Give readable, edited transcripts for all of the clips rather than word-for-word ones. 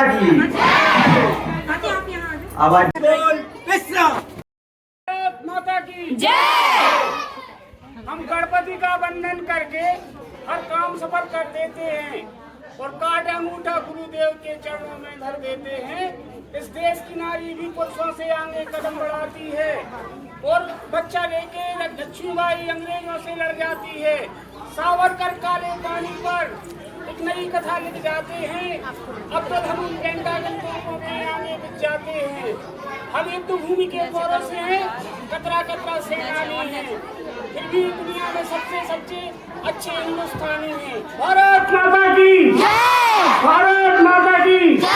माता की आवाज माता की जय। हम गणपति का वंदन करके हर काम सफल कर देते हैं और काट अंगूठा गुरुदेव के चरणों में धर देते हैं। इस देश की नारी भी पुरुषों से आगे कदम बढ़ाती है और बच्चा लेके लक्ष्मीबाई अंग्रेजों से लड़ जाती है। सावरकर काले पानी पर एक नई कथा लिख जाते हैं। अब तो हम झंडा बंदूकों में आगे बिक जाते हैं। हम युद्ध भूमि के गौरव से हैं, कतरा कतरा सेनानी हैं, फिर भी दुनिया में सबसे सच्चे अच्छे हिंदुस्तानी हैं। भारत माता की जय। भारत माता की जय।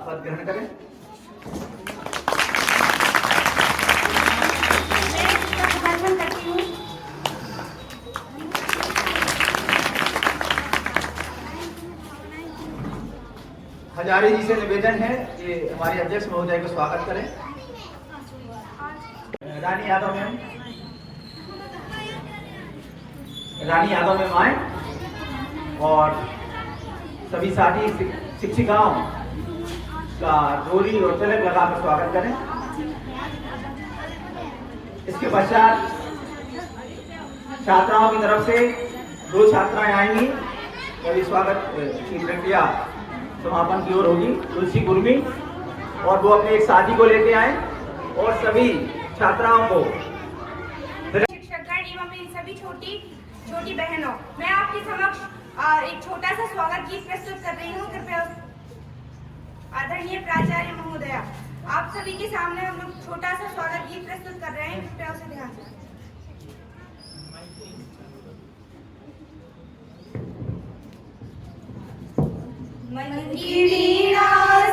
पद ग्रहण करें। हजारे जी से निवेदन है कि हमारे अध्यक्ष महोदय को स्वागत करें। रानी यादव मैम, रानी यादव मैम आए और सभी साथी शिक्षिकाओं का डोरी और तिलक लगाकर स्वागत करें। इसके पश्चात छात्राओं की तरफ से 2 छात्राएं आएंगी और स्वागत की प्रक्रिया समापन की ओर होगी। तुलसी गुरमी और वो अपने एक साथी को लेते आए और सभी छात्राओं को शिक्षकगण एवं सभी छोटी बहनों, मैं आपके समक्ष एक छोटा सा स्वागत गीत प्रस्तुत कर रही हूँ। कृपया आदरणीय प्राचार्य महोदया, आप सभी के सामने हम लोग छोटा सा स्वागत गीत प्रस्तुत कर रहे हैं, कृपया उसे ध्यान से। मन की वीणा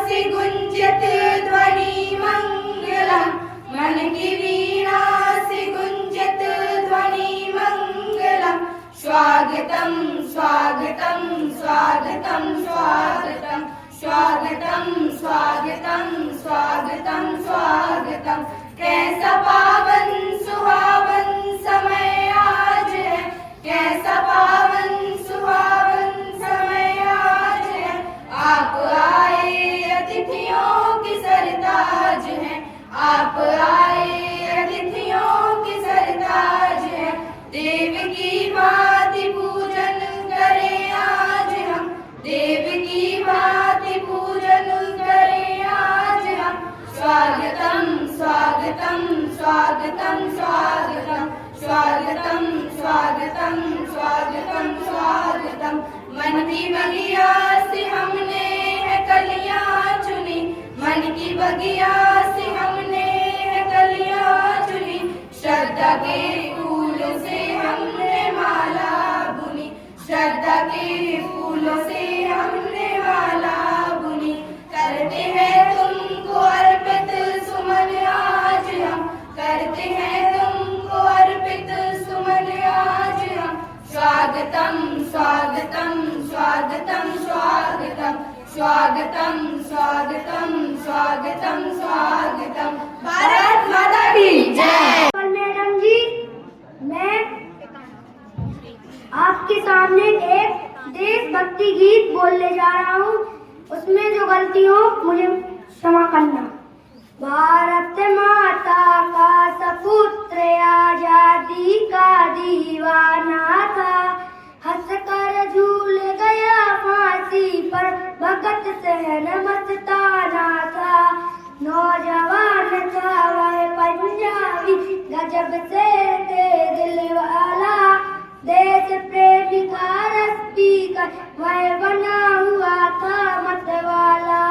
से गुंजत ध्वनि मंगलम, मन की वीणा से गुंजत ध्वनि मंगलम। स्वागतम स्वागतम स्वागतम स्वागतम स्वागतम स्वागतम स्वागतम स्वागतम। कैसा पावन सुहावन समय आज है, कैसा पावन सुहावन समय आज है। आप आए अतिथियों की सरताज है, आप आए अतिथियों की सरताज है। देव की भांति पूजन करें आज हम, देव की भांति पूजन करें आज हम। स्वागतम स्वागतम स्वागतम स्वागतम स्वागतम स्वागतम स्वागतम स्वागतम। मन की बगिया से हमने है कलियां चुनी, मन की बगिया से हमने है कलियां चुनी। श्रद्धा के फूलों से हमने माला बुनी, श्रद्धा के फूलों से हमने माला बुनी। करते हैं तुमको अर्पित सुमन आज हम, करते हैं तुमको अर्पित सुमन आज हम। स्वागतम स्वागतम स्वागतम स्वागतम स्वागतम स्वागतम स्वागतम स्वागतम। भारत माता की जय। मैडम जी, मैं आपके सामने एक देशभक्ति गीत बोलने जा रहा हूँ। उसमें जो गलती हो मुझे क्षमा करना। भारत माता का सपुत्र आजादी का दीवाना था, हंसकर झूल गया फांसी पर भगत सिंह मस्ताना था। नौजवान था वह पंजाबी, गजब से थे दिल वाला, देश प्रेमी का रस्ती का वह बना हुआ था मतवाला।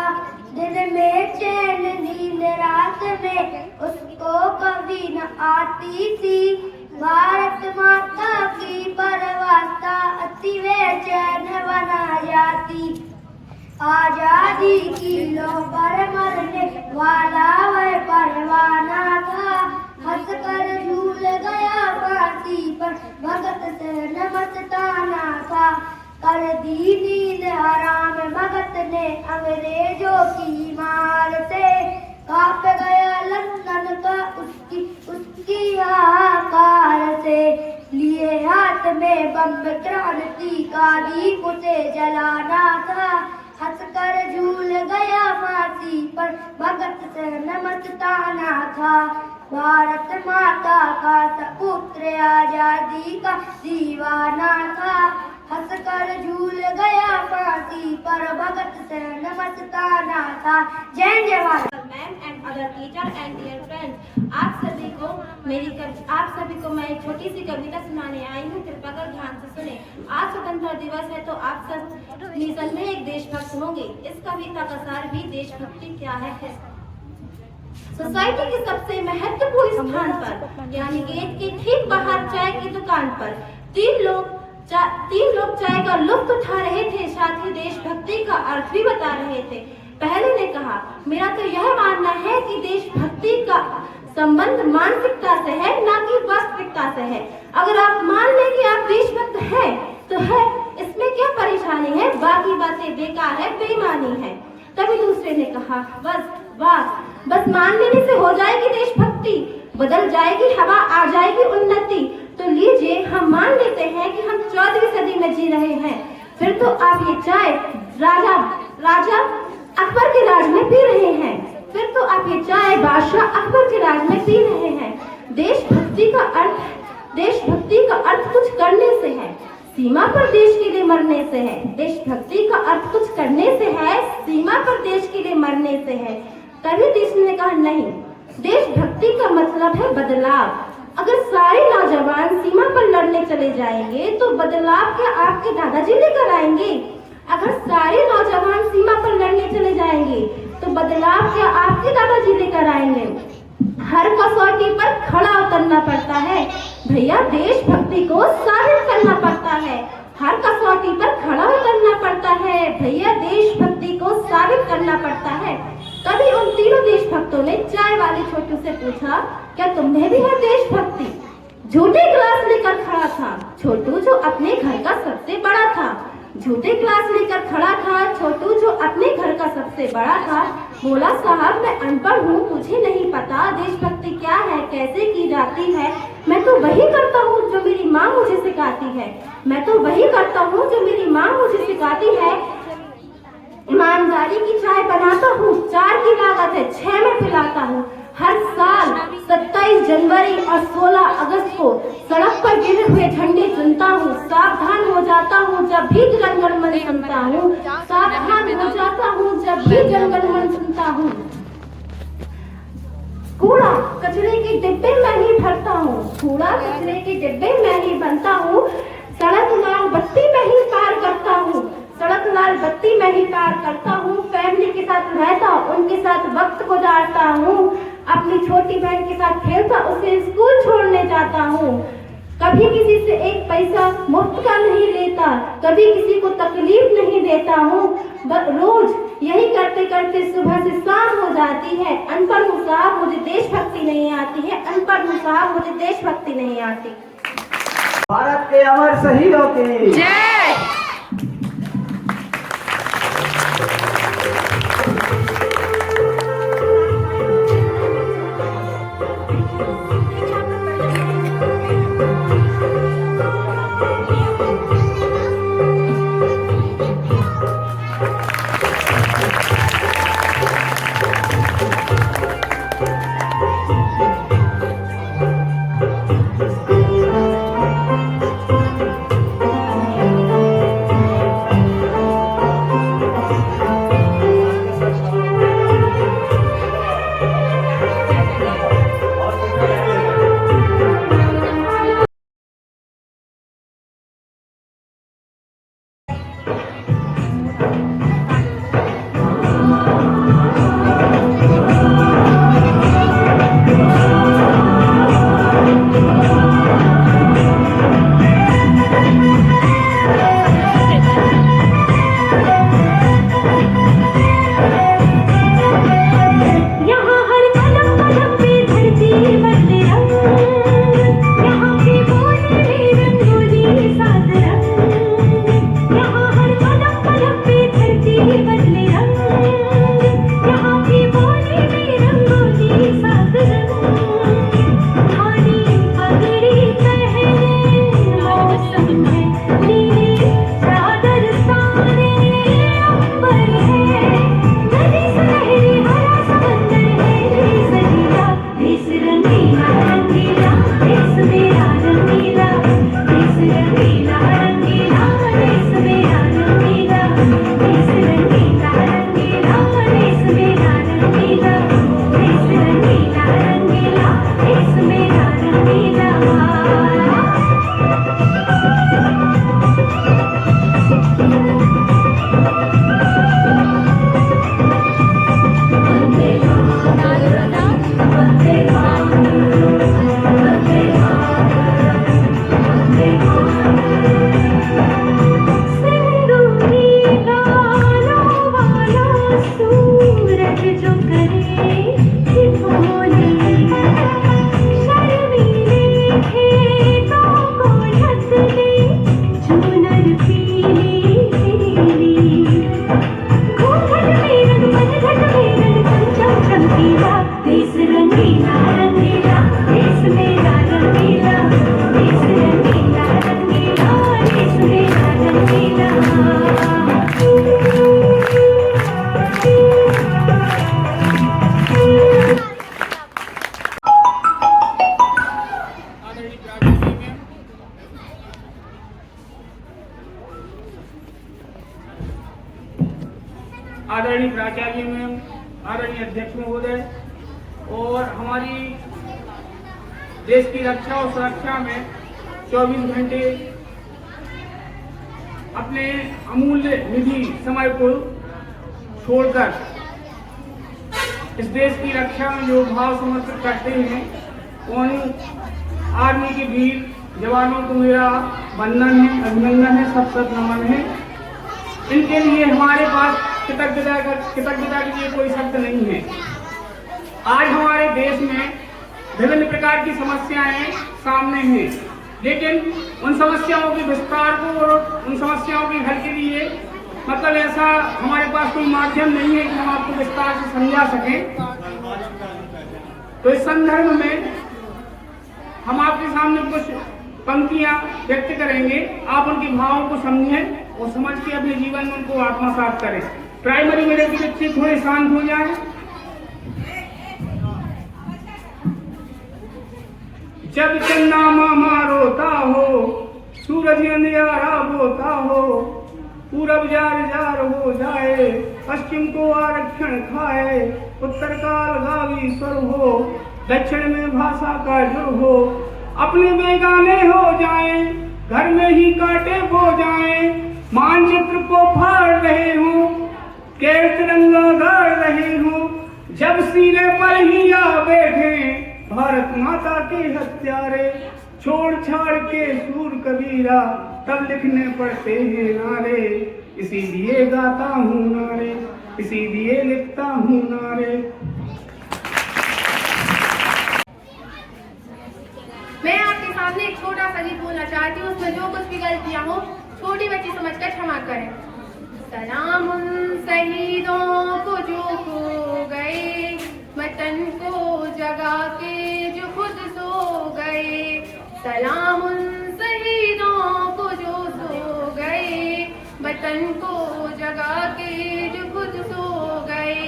दिन में चैन नींद रात में उसको कभी न आती थी, भारत माता की परवास्ता अति बेचैन बना जाती। आजादी की लौ पर मरने वाला वह परवाना था, हंसकर झूल गया फांसी पर भगत सिंह मस्ताना था। कर दी नींद हराम भगत ने अंग्रेजों की मार से, कांप गया लंदन का उसकी हाहाकार से। लिए हाथ में बम क्रांति का दीप उसे जलाना था, हंसकर झूल गया फांसी पर भगत सिंह मस्ताना था। भारत माता का सपुत्र आजादी का दीवाना था, हंसकर झूल गया फांसी पर भगत सिंह मस्ताना था। जय जवान। Ma'am and other teacher and dear friends, आप सभी को मैं एक छोटी सी कविता सुनाने आई हूँ। कृपया कर ध्यान से सुने। आज स्वतंत्रता दिवस है तो आप सब मिशन में एक देशभक्त होंगे। इस कविता का सार भी देशभक्ति क्या है। सोसाइटी के सबसे महत्वपूर्ण स्थान पर यानी गेट के ठीक बाहर चाय की दुकान पर तीन लोग चाय का लुत्फ उठा रहे थे, साथ ही देशभक्ति का अर्थ भी बता रहे थे। पहले ने कहा, मेरा तो यह मानना है कि देशभक्ति का संबंध मानसिकता से है, ना कि वास्तविकता से है। अगर आप मान लें कि आप देशभक्त हैं तो है, इसमें क्या परेशानी है, बाकी बातें बेकार है, बेईमानी है। तभी दूसरे ने कहा, बस मान लेने से हो जाएगी देशभक्ति, बदल जाएगी हवा, आ जाएगी उन्नति। तो लीजिए हम मान लेते हैं कि हम 14वीं सदी में जी रहे हैं। फिर तो आप ये चाय राजा अकबर के राज में पी रहे हैं। फिर तो आप ये चाय बादशाह अकबर के राज में पी रहे हैं। देशभक्ति का अर्थ कुछ करने से है, सीमा पर देश के लिए मरने से है। देशभक्ति का अर्थ कुछ करने से है, सीमा पर देश के लिए मरने से है। तभी देश ने कहा, नहीं, देशभक्ति का मतलब है बदलाव। अगर सारे नौजवान सीमा पर लड़ने चले जाएंगे तो बदलाव क्या आपके दादाजी लेकर आएंगे? अगर सारे नौजवान सीमा पर लड़ने चले जाएंगे तो बदलाव क्या आपके दादाजी लेकर आएंगे? हर कसौटी पर खड़ा उतरना पड़ता है भैया, देशभक्ति को साबित करना पड़ता है। हर कसौटी पर खड़ा उतरना पड़ता है भैया, देशभक्ति को साबित करना पड़ता है। तभी उन तीनों देशभक्तों ने वाले छोटू से पूछा, क्या तुम्हें भी है देशभक्ति? झूठे गिलास लेकर खड़ा था छोटू जो अपने घर का सबसे बड़ा था। झूठे गिलास लेकर खड़ा था छोटू जो अपने घर का सबसे बड़ा था। बोला, साहब मैं अनपढ़ हूँ, मुझे नहीं पता देशभक्ति क्या है, कैसे की जाती है। मैं तो वही करता हूँ जो मेरी माँ मुझे सिखाती है। मैं तो वही करता हूँ जो मेरी माँ मुझे सिखाती है। ईमानदारी की चाय बनाता हूँ, 4 की लागत है, 6 में पिलाता हूँ। हर साल 27 जनवरी और 16 अगस्त को सड़क पर गिरे हुए झंडे चुनता हूँ। सावधान हो जाता हूँ जब भी जन गण मन सुनता हूँ। सावधान हो जाता हूँ जब भी जन गण मन सुनता हूँ। कूड़ा कचरे के डिब्बे में ही भरता हूँ। कूड़ा कचरे के डिब्बे में ही भरता हूँ। सड़क लाल बत्ती में ही पार करता हूँ। सड़क लाल बत्ती में ही पार करता हूँ। फैमिली के साथ रहता, उनके साथ वक्त गुजारता हूँ। अपनी छोटी बहन के साथ खेलता, उसे स्कूल छोड़ने जाता हूँ। कभी किसी से 1 पैसा मुफ्त का नहीं लेता, कभी किसी को तकलीफ नहीं देता हूँ। रोज यही करते करते सुबह से शाम हो जाती है। अनपढ़ हूँ साहब, मुझे देशभक्ति नहीं आती है। अनपढ़ हूँ साहब, मुझे देशभक्ति नहीं आती। भारत के अमर शहीदों की जय। आदरणीय प्राचार्य मैम, आदरणीय अध्यक्ष महोदय और हमारी देश की रक्षा और सुरक्षा में 24 घंटे अपने अमूल्य निधि समय को छोड़कर इस देश की रक्षा में जो भाव समर्पित करते हैं उन आर्मी के वीर जवानों को मेरा वंदन है, अभिनंदन है, सत नमन है। इनके लिए हमारे पास कृतज्ञता के लिए कोई शब्द नहीं है। आज हमारे देश में विभिन्न प्रकार की समस्याएं सामने हैं, लेकिन उन समस्याओं के विस्तार को और उन समस्याओं के हल के लिए मतलब ऐसा हमारे पास कोई माध्यम नहीं है कि हम आपको विस्तार से समझा सकें। तो इस संदर्भ में हम आपके सामने कुछ पंक्तियां व्यक्त करेंगे, आप उनके भावों को समझें और समझ के अपने जीवन में उनको आत्मसात करें। प्राइमरी मेरे के बच्चे थोड़े शांत हो जाएं। जब चंदा मामा रोता हो, सूरज अंधियारा बोता हो, पूरब जार जार हो जाए, पश्चिम को आरक्षण खाए, उत्तर का अलगावी स्वर हो, दक्षिण में भाषा का जुर हो, अपने बेगाने हो जाएं, घर में ही कांटे बो जाएं, मानचित्र को फाड़ रहे हो, के तिरंगा गाड़ रहे हो, जब सीने पर ही आ बैठे भारत माता के हत्यारे, छोड़ छाड़ के सूर कबीरा, तब लिखने पड़ते हैं नारे, इसीलिए गाता हूँ नारे, इसीलिए लिखता हूँ नारे। मैं आपके सामने एक छोटा सा गीत बोलना चाहती हूँ, उसमें जो कुछ भी गलतियाँ हो छोटी बच्ची समझकर क्षमा करें। सलाम उन शहीदों को जो खो गए, वतन को जगा के जो खुद सो गए, सलाम उन शहीदों को जो सो गए, वतन को जगा के जो खुद सो गए,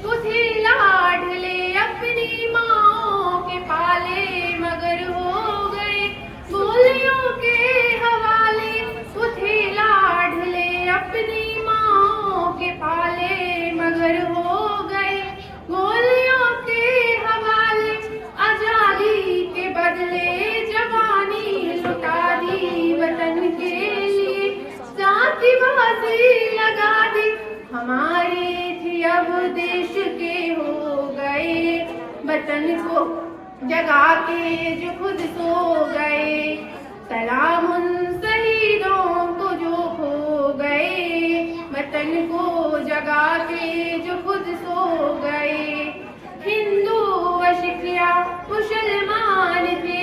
तुझे लाडले अपनी माँ के पाले मगर हो गए, गोलियों के हवाले, तुझे लाडले अपनी माँ के पाले मगर हो गए, गोलियों के हवाले, आजादी के बदले जवानी लुटा दी वतन के लिए, जाति बाजी लगा दी, हमारे थे अब देश के हो गए, वतन को जगा के जो खुद सो गए, सलाम उन शहीदों को जो खो गए, वतन को जगा के जो खुद सो गए, हिंदू व शिखिया मुसलमान थे,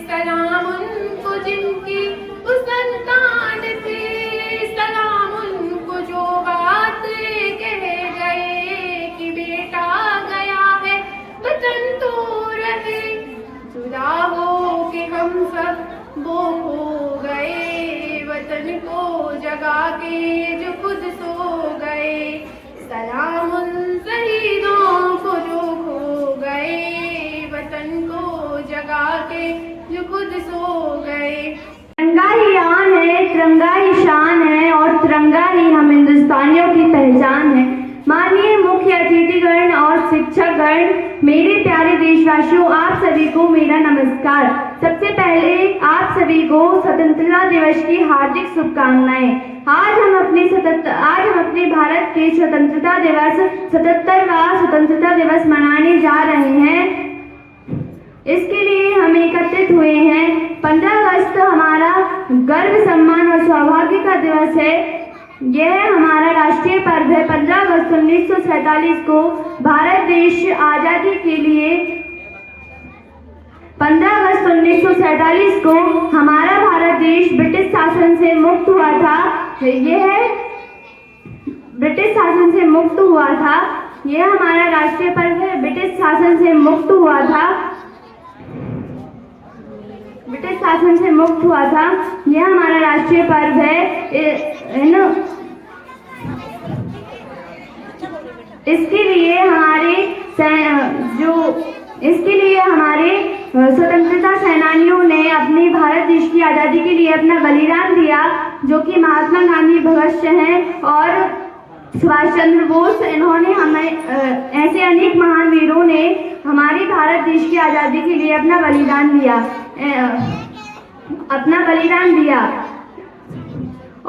सलाम उनको जिनकी संतान थे, सलाम उनको जो बात कह गए कि बेटा गया है वतन तो रहे, जुदा हो के हम सब वो हो गए, वतन को जगा के जो खुद सो गए, सलाम उन शहीदों को जो खो गए, वतन को जगा के जो खुद सो गए। तिरंगा ही आन है, तिरंगा ही शान है और तिरंगा ही हम हिंदुस्तानियों की पहचान है। माननीय मुख्य अतिथिगण और शिक्षकगण, मेरे प्यारे देशवासियों, आप सभी को मेरा नमस्कार। सबसे पहले आप सभी को स्वतंत्रता दिवस की हार्दिक शुभकामनाएं। आज हम अपने भारत के स्वतंत्रता दिवस 77वां स्वतंत्रता दिवस मनाने जा रहे हैं। इसके लिए हम एकत्रित हुए हैं। 15 अगस्त हमारा गर्व, सम्मान और सौभाग्य का दिवस है। यह हमारा राष्ट्रीय पर्व है। 15 अगस्त 1947 को भारत देश आजादी के लिए 15 अगस्त 1947 को हमारा भारत देश ब्रिटिश शासन से मुक्त हुआ था। यह ब्रिटिश शासन से मुक्त हुआ था। यह हमारा राष्ट्रीय पर्व है। ब्रिटिश शासन से मुक्त हुआ था। ब्रिटिश शासन से मुक्त हुआ था। यह हमारा राष्ट्रीय पर्व है। इसके लिए हमारे स्वतंत्रता सेनानियों ने अपने भारत देश की आज़ादी के लिए अपना बलिदान दिया, जो कि महात्मा गांधी, भगत सिंह और सुभाष चंद्र बोस, इन्होंने हमें ऐसे अनेक महान वीरों ने हमारे भारत देश की आज़ादी के लिए अपना बलिदान दिया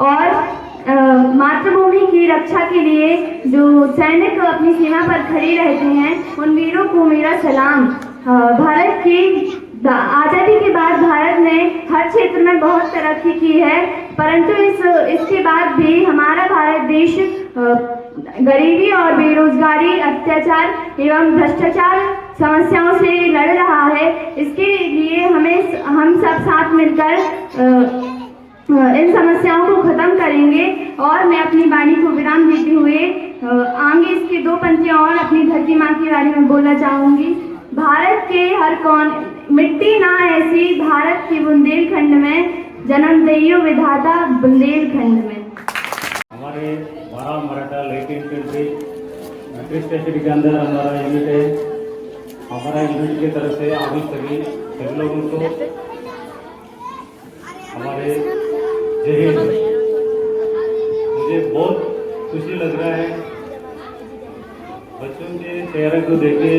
और मातृभूमि की रक्षा के लिए जो सैनिक अपनी सीमा पर खड़े रहते हैं, उन वीरों को मेरा सलाम। भारत की आज़ादी के बाद भारत ने हर क्षेत्र में बहुत तरक्की की है, परंतु इसके बाद भी हमारा भारत देश गरीबी और बेरोजगारी, अत्याचार एवं भ्रष्टाचार समस्याओं से लड़ रहा है। इसके लिए हम सब साथ मिलकर इन समस्याओं को खत्म करेंगे। और मैं अपनी वाणी को विराम देते हुए आगे इसकी 2 पंक्तियां और अपनी धरती माँ के बारे में बोलना चाहूंगी। भारत के हर कौन मिट्टी ना ऐसी, भारत के बुंदेलखंड में जन्म देइयो विधाता बुंदेलखंड में। हमारे वाराव मराठा लेट इन्फेंट्री स्टेशन के अंदर हमारा यूनिट है। हमारा यूनिट की तरफ से आगे सभी लोगों को हमारे जय हिंद। मुझे बहुत खुशी लग रहा है बच्चों के चेहरे को देखे।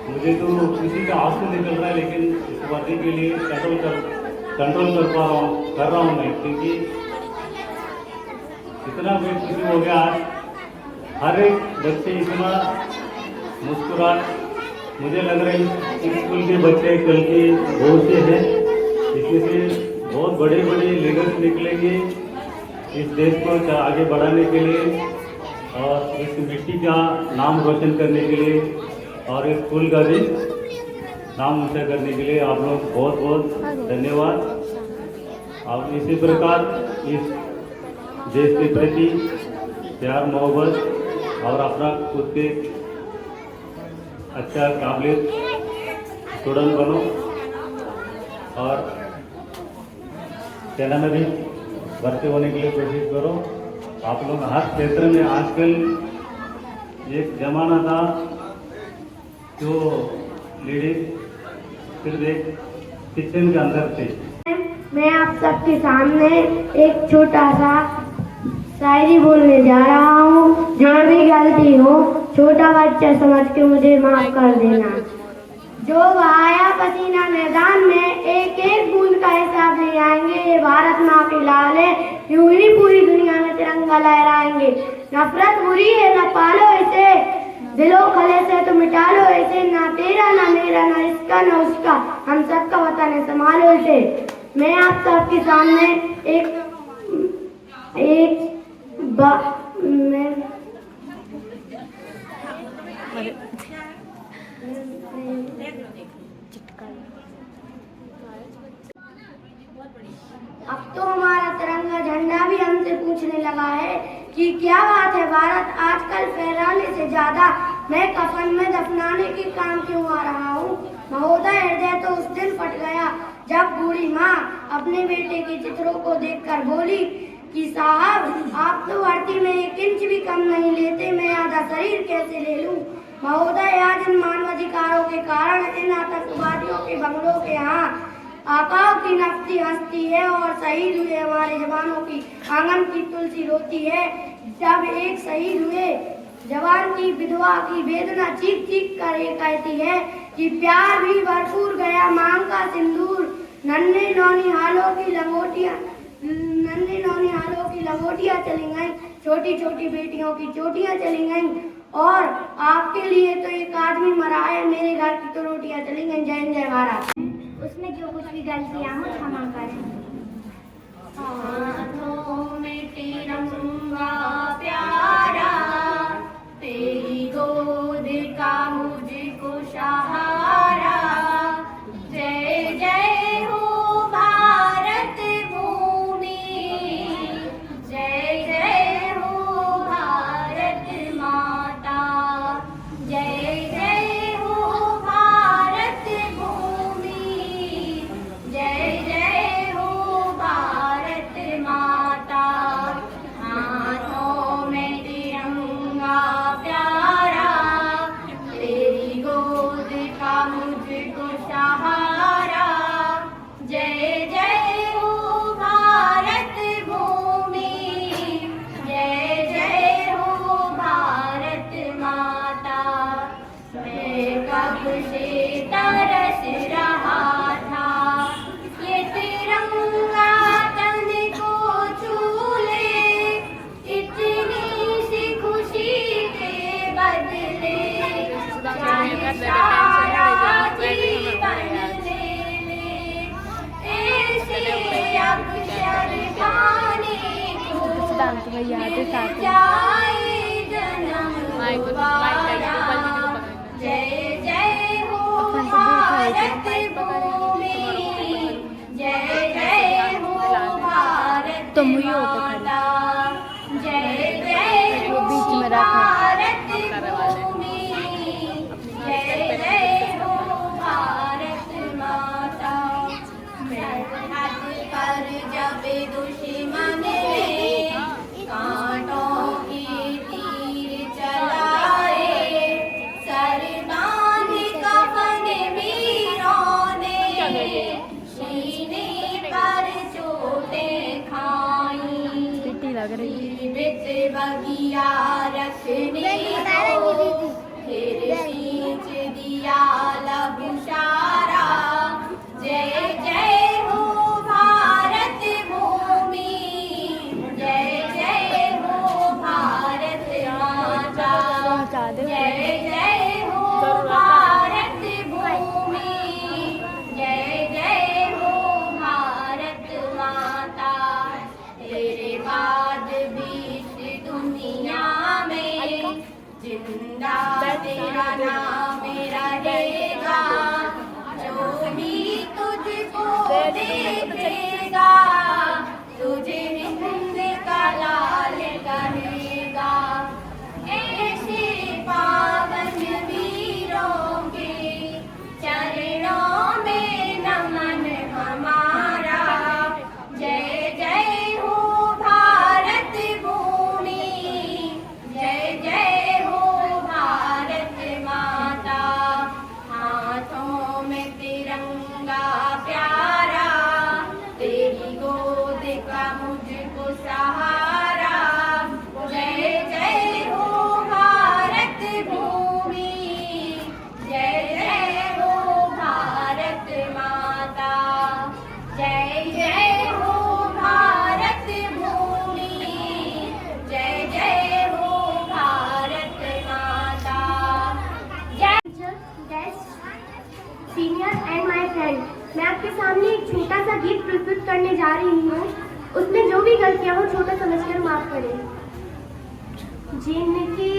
मुझे तो खुशी का आंसू निकल रहा है, लेकिन इस वर्दी के लिए कंट्रोल कर रहा हूँ मैं, क्योंकि इतना भी खुशी हो गया आज। हर एक बच्चे इतना मुस्कुराहट, मुझे लग रहा है स्कूल के बच्चे कल के भविष्य हैं। इससे बहुत बड़े बड़े लीडर्स निकलेंगे इस देश को आगे बढ़ाने के लिए और इस मिट्टी का नाम रोशन करने के लिए और इस स्कूल का भी नाम ऊंचा करने के लिए आप लोग बहुत बहुत धन्यवाद। आप इसी प्रकार इस देश के प्रति प्यार मोहब्बत और अपना खुद के अच्छा काबिल स्टूडेंट बनो और सेना में भी भर्ती होने के लिए कोशिश करो। आप लोग हर क्षेत्र में, आजकल एक जमाना था जो लेडीज सिर्फ एक किचन के अंदर थे। मैं आप सबके सामने एक छोटा सा शायरी बोलने जा रहा हूँ। जो भी गलती हो छोटा बच्चा समझ के मुझे माफ कर देना। जो बहाया पसीना मैदान में एक एक बूंद का हिसाब ले आएंगे। ये भारत माँ के लाल है, यूं ही पूरी दुनिया में तिरंगा लहराएंगे। नफरत बुरी है न पालो इसे, दिलो खले से तो मिटा लो इसे। ना तेरा ना मेरा ना इसका ना उसका, हम सबका वतन है संभालो इसे। मैं आप सबके सामने अब तो हमारा तिरंगा झंडा भी हमसे पूछने लगा है कि क्या बात है भारत आजकल फहराने से ज्यादा मैं कफन में दफनाने के काम क्यों आ रहा हूँ। महोदय हृदय तो उस दिन फट गया जब बूढ़ी माँ अपने बेटे के चित्रों को देखकर बोली कि साहब आप तो भर्ती में 1 इंच भी कम नहीं लेते, मैं आधा शरीर कैसे ले लूं। महोदय आज इन मानवाधिकारों के कारण इन आतंकवादियों के बंगलों के यहाँ आकाओं की नफती हंसती है और शहीद हुए हमारे जवानों की आंगन की तुलसी रोती है। जब एक शहीद हुए जवान की विधवा की वेदना चीख चीख कर ये कहती है कि प्यार भी भरपूर गया मांग का सिंदूर। नन्हे नौनिहालों की लंगोटियां चली गईं, छोटी छोटी बेटियों की चोटियां चली गईं और आपके लिए तो एक आदमी मरा है, मेरे घर की तो रोटियां चली गईं। जय हिंद जय भारत। उसमें जो कुछ भी गलतियां हो क्षमा करें। हाथों में तिरंगा प्यारा, तेरी गोद का मुझको सहारा। जय जय हो भारत भूमि, जय जय हो भारत माता। जय जय हो भारत भूमि, जय जय हो भारत माता। हाथों में तिरंगा प्यारा, तेरी गोद का मुझको सहारा। जय जय हो भारत भूमि, जय जय हो भारत माता। मैं कब से तरस रहा था ये तिरंगा तन को छू ले, इतनी सी खुशी के बदले चाहे सारा जीवन ले ले। ऐसे अक्षर पाने को मिल जाए जय जय हो भारत भूमि, जय जय हो भारत माता, जय जय हो भारत भूमि, जय जय हो भारत माता। सरहद पर जब दुश्मन ने कांटों के तीर चलाए, सरदार कफन वीरों ने सीने पर चोटें खाई, जीवित बगिया रखने को फिर सींच दिया लबुशारा। जय जय हो भारत भूमि, जय जय हो भारत माता, जय जय हो भारत भूमि, जय जय हो भारत माता। तेरे बाद भी इस दुनिया में जिंदा तेरा नाम रहेगा, जो भी तुझको देखेगा तुझे हिंद का लाल कहेगा। ऐसे पावन वीरों के चरणों में नमन हमारा। जय जय हो भारत भूमि, जय जय हो भारत माता। हाथों में तिरंगा प्यारा, तेरी गोद का मुझको सहारा। जय जय हो भारत भूमि, जय जय हो भारत माता, जय जय हो भारत भूमि, जय जय हो भारत माता। सीनियर एंड माय फ्रेंड, मैं आपके सामने एक छोटा सा गीत प्रस्तुत करने जा रही हूँ। उसमें जो भी गलतियाँ हो छोटा समझकर माफ करें। जिनके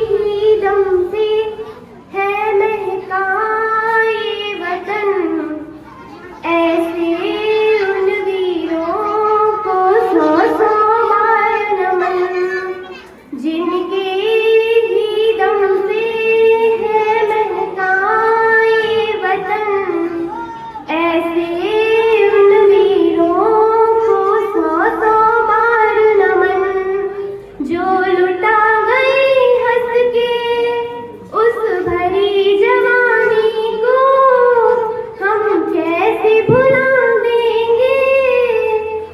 ही दम से है महका ये वतन, ऐसे उन वीरों को सौ सौ बार नमन। जिनके ही दम से है महका ये वतन, ऐसे उन वीरों को सौ सौ बार नमन। जो लुटा गई हंस के उस भरी जवानी को, हम कैसे भुला देंगे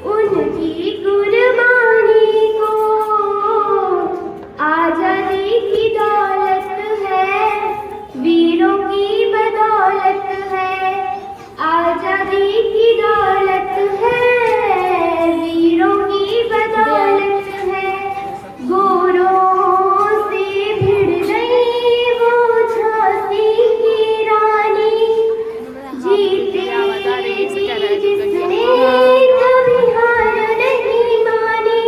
उनकी कुर्बानी को। आजादी की दौलत है, वीरों की बदौलत है। आजादी की दौलत है, वीरों की बदौलत है। गोरों से भिड़ गई वो झांसी की रानी, जीते जी जिसने कभी हार नहीं मानी।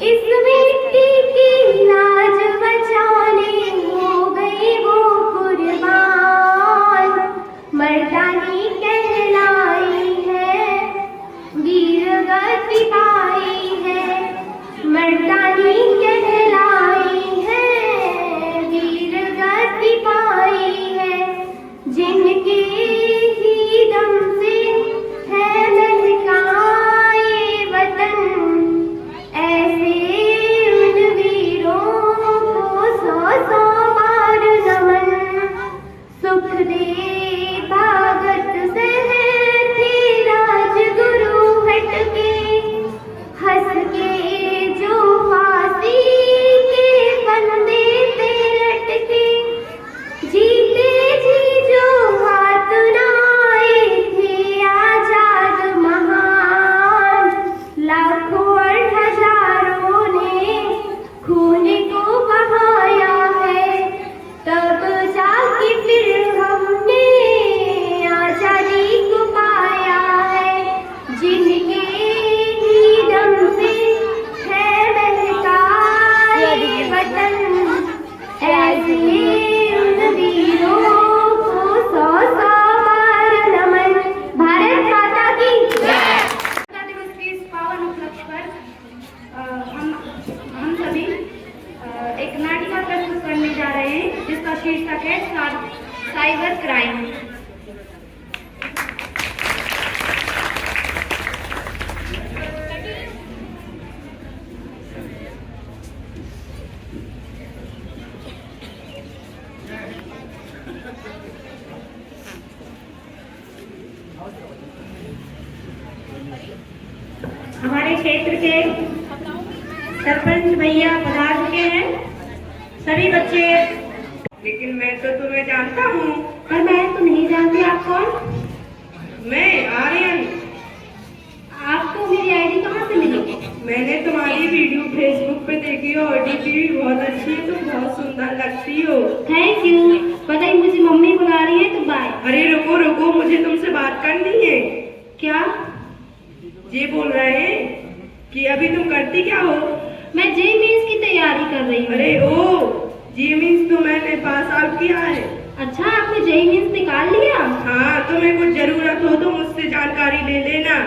इस मिट्टी की लाज बचाने हो गई वो कुर्बान। मर्दानी कहलाई है, वीर गति पाई है। मर्दानी कहलाई है, वीर गति पाई है। जिनके ही दम से है महका ये वतन, ऐसे उन वीरों को सौ सौ बार नमन। सुख दे भागत सहते राजगुरु हटके, अगेंस्ट साइबर क्राइम। हमारे क्षेत्र के सरपंच भैया पधार चुके हैं। सभी बच्चे, लेकिन मैं तो तुम्हें जानता हूँ। पर मैं तो नहीं जानती आप कौन। मैं आर्यन। आपको मेरी आईडी कहाँ से मिली? मैंने तुम्हारी वीडियो फेसबुक पे देखी और डीपी भी बहुत अच्छी है, तुम बहुत सुंदर लगती हो। Thank you. पता ही मुझे मम्मी बुला रही है तो बाय। अरे रुको रुको, मुझे तुमसे बात करनी है। क्या? ये बोल रहे हैं कि अभी तुम करती क्या हो? मैं जे मीन्स की तैयारी कर रही हूँ। अरे ओ, जे मीन्स तो मैंने पास आउट किया है। अच्छा, आपने जे मीन्स निकाल लिया? हाँ, तुम्हें कुछ जरूरत हो तो मुझसे जानकारी ले लेना।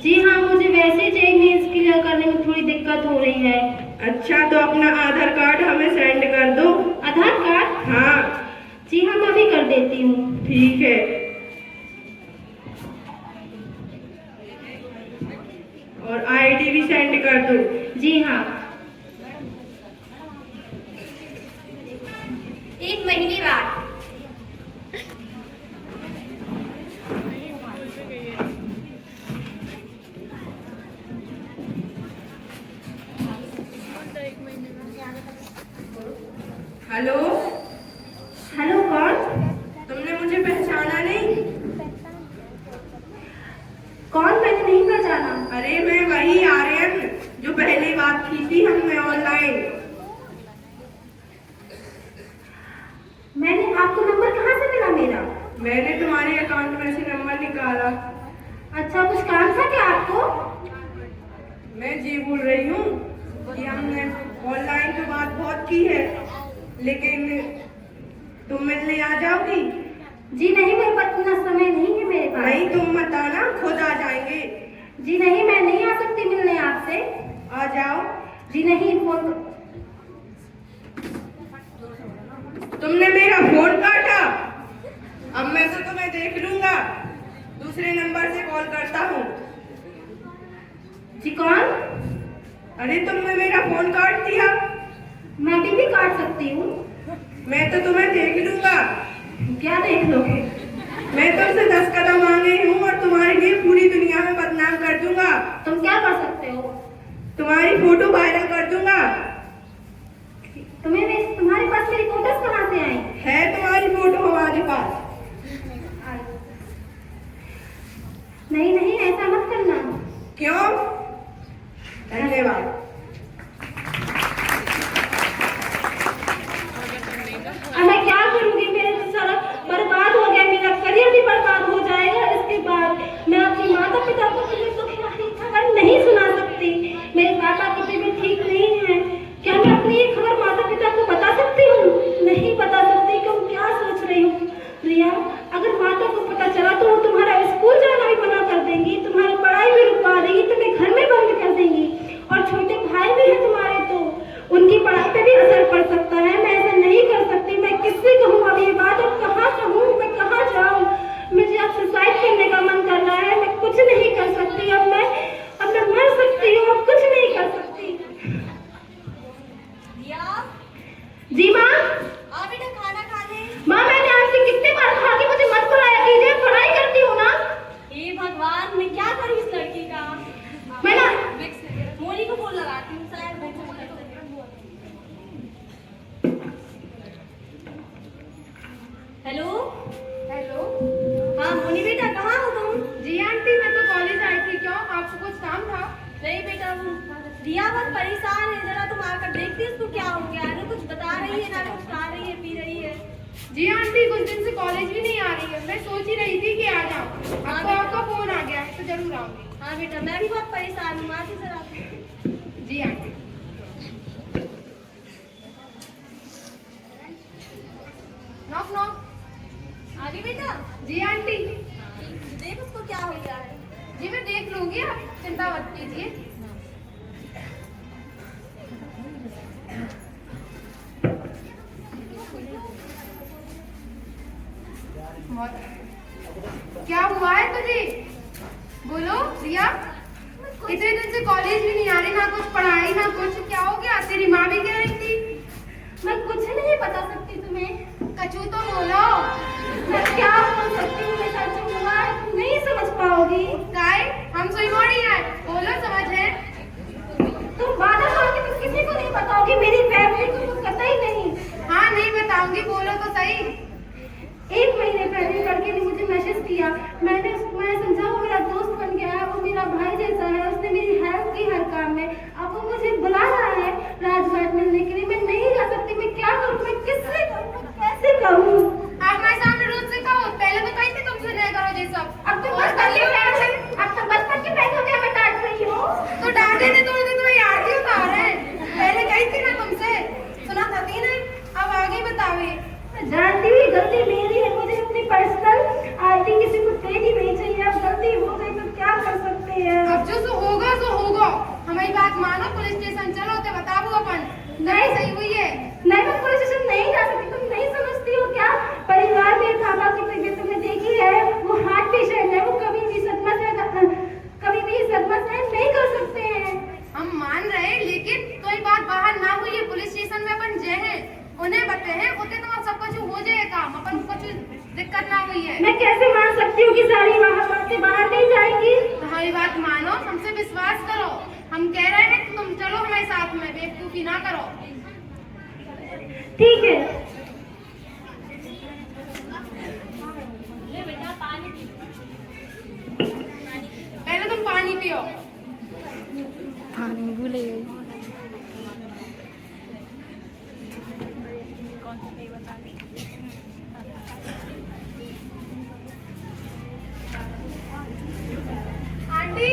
जी हाँ, मुझे वैसे जे मीन्स क्लियर करने में थोड़ी दिक्कत हो रही है। अच्छा, तो अपना आधार कार्ड हमें सेंड कर दो। आधार कार्ड? हाँ जी हाँ, मैं अभी कर देती हूँ। ठीक है। और आईडी भी सेंड कर दो। जी हाँ। 1 महीने बाद। हेलो हेलो, कौन? तुमने मुझे पहचाना नहीं? कौन? मैंने नहीं पहचाना। अरे मैं वही आर्यन जो पहले बात की थी हमने ऑनलाइन। मैंने आपको नंबर कहाँ से मिला मेरा? मैंने तुम्हारे अकाउंट में से नंबर निकाला। अच्छा, कुछ काम था क्या आपको? मैं जी बोल रही हूँ कि हमने ऑनलाइन तो बात बहुत की है, लेकिन तुम मिलने आ जाओगी? जी नहीं, मेरे पास इतना समय नहीं है मेरे पास। नहीं, तुम मत आना, खुद आ जाएंगे। जी नहीं, मैं नहीं आ सकती मिलने आपसे। आ जाओ। जी नहीं, फोन। तुमने मेरा फोन काटा। अब मैं तो तुम्हें देख लूंगा। दूसरे नंबर से कॉल करता हूँ। जी कौन? अरे तुमने मेरा फोन काट दिया। मैं भी काट सकती हूँ। मैं तो तुम्हें देख लूंगा। क्या देख लोगे? मैं तुमसे 10 कदम आगे हूँ और तुम्हारे लिए पूरी दुनिया में बदनाम कर दूंगा। तुम क्या कर सकते हो? तुम्हारी फोटो वायरल कर दूंगा। तुम्हारे पास मेरी फोटोज कहाँ से आई? है तुम्हारी फोटो हमारे पास। नहीं नहीं, ऐसा मत करना। क्यों? धन्यवाद। अब मैं क्या करूंगी? मेरे तो सारा बर्बाद हो गया, मेरा करियर भी बर्बाद हो जाएगा। इसके बाद मैं अपने माता पिता को खबर नहीं सुना सकती। मेरे पापा की तबीयत ठीक नहीं है। क्या मैं अपनी ये खबर माता पिता को बता सकती हूँ? नहीं बता सकती। क्यों? क्या सोच रही हूँ रिया? अगर माता को पता चला तो वो तुम्हारा स्कूल जाना भी मना कर देंगी, तुम्हारी पढ़ाई भी रुकवा देंगी, तुम्हें घर में बंद कर देंगी। और छोटे भाई भी हैं तुम्हारे, तो उनकी पढ़ाई पे भी असर पड़ सकता है। मैं ऐसा नहीं कर सकती। मैं किससे कहूँ अब ये बात? अब कहाँ कहूँ? मैं कहाँ जाऊँ? मुझे अब सुसाइड करने का मन कर रहा है। मैं कुछ नहीं कर सकती। अब मैं मर सकती हूँ। अब कुछ नहीं कर सकती। जी माँ। बेटा खाना खा ले। माँ, मैंने आपसे कितने बार कहा कि मुझे मत बुलाया कीजिए, पढ़ाई करती हूँ ना। हे भगवान, मैं क्या करूँ इस लड़की का? मैं ना मोनी को फोन लगाती हूँ, शायद हेलो हेलो। हाँ मोनी बेटा, कहाँ हो तुम? जी आंटी, मैं तो कॉलेज आई थी। क्यों, आपको कुछ काम था? नहीं बेटा, रिया बहुत परेशान है, जरा तुम आकर देखती उसको क्या हो गया है। ना कुछ बता रही है, ना कुछ खा रही है, पी रही है। जी आंटी, कुछ दिन से कॉलेज भी नहीं आ रही है। मैं सोच ही रही थी कि आ जाऊँ। आपका फोन आ गया है तो जरूर आऊंगी। हाँ बेटा, मैं भी बहुत परेशान हूँ। आती जरा। जी आंटी। Knock knock. आगे बेटा। जी आंटी। देख उसको क्या हो गया है। जी मैं देख लूंगी, आप चिंता मत कीजिए। कुछ क्या हो गया? तेरी माँ भी कह रही थी। मैं कुछ नहीं बता सकती तुम्हें। कचू तो बोलो। मैं क्या बोल सकती हूँ? मेरा जो हुआ है तुम नहीं समझ पाओगी। काय हम सोई मोड़ी है, बोलो समझ है। तुम वादा करो कि तुम किसी को नहीं बताओगी, मेरी फैमिली को तो कतई नहीं। हाँ नहीं बताऊंगी, बोलो तो सही। 1 महीने पहले लड़के ने मुझे मैसेज किया, मैं समझा वो मेरा दोस्त बन गया है, वो मेरा भाई जैसा है, उसने मेरी हेल्प की हर काम में। अब वो मुझे बुला रहा है राजघाट मिलने के लिए, मैं नहीं जा सकती। मैं क्या करूँ? मैं किससे कहूँ? मैं कैसे कहूँ? आप हमारे सामने रोज से कहो, पहले तो कही थी तुमसे नहीं करो ये सब। अब तो बचपन के पैसों के मैं डांट रही हूँ। तो डांटे थे तो तुम्हें याद ही उतार है। पहले कही थी ना तुमसे, सुना था थी ना। अब आगे बतावे। मैं जानती हुई गलती मेरी है, मुझे अपनी पर्सनल आईडी किसी को दे दी नहीं चाहिए। अब गलती हो गई तो क्या कर सकते हैं? अब जो सो होगा सो होगा। हमारी बात मानो, पुलिस स्टेशन चलो ते बताओ अपन। नहीं सही हुई है। नहीं, मैं पुलिस स्टेशन नहीं जा सकती। तुम नहीं समझती हो क्या? परिवार में पापा की तबीयत तुमने देखी है, वो हार्ट पेशेंट है, वो कभी भी सदमा सहन नहीं कर सकते हैं। हम मान रहे हैं, लेकिन कोई बात बाहर ना हुई है। पुलिस स्टेशन में अपन जे हैं उन्हें बते हैं, उतने तो सब कुछ हो जाए काम, अपन को कुछ दिक्कत ना हुई है। मैं कैसे मान सकती हूँ कि सारी बातें बाहर नहीं जाएंगी? हमारी बात मानो, हमसे विश्वास करो। हम कह रहे हैं कि तुम चलो हमारे साथ में, बेवकूफी ना करो। ठीक है। पहले तुम पानी पियो। पानी भूले गई। आंटी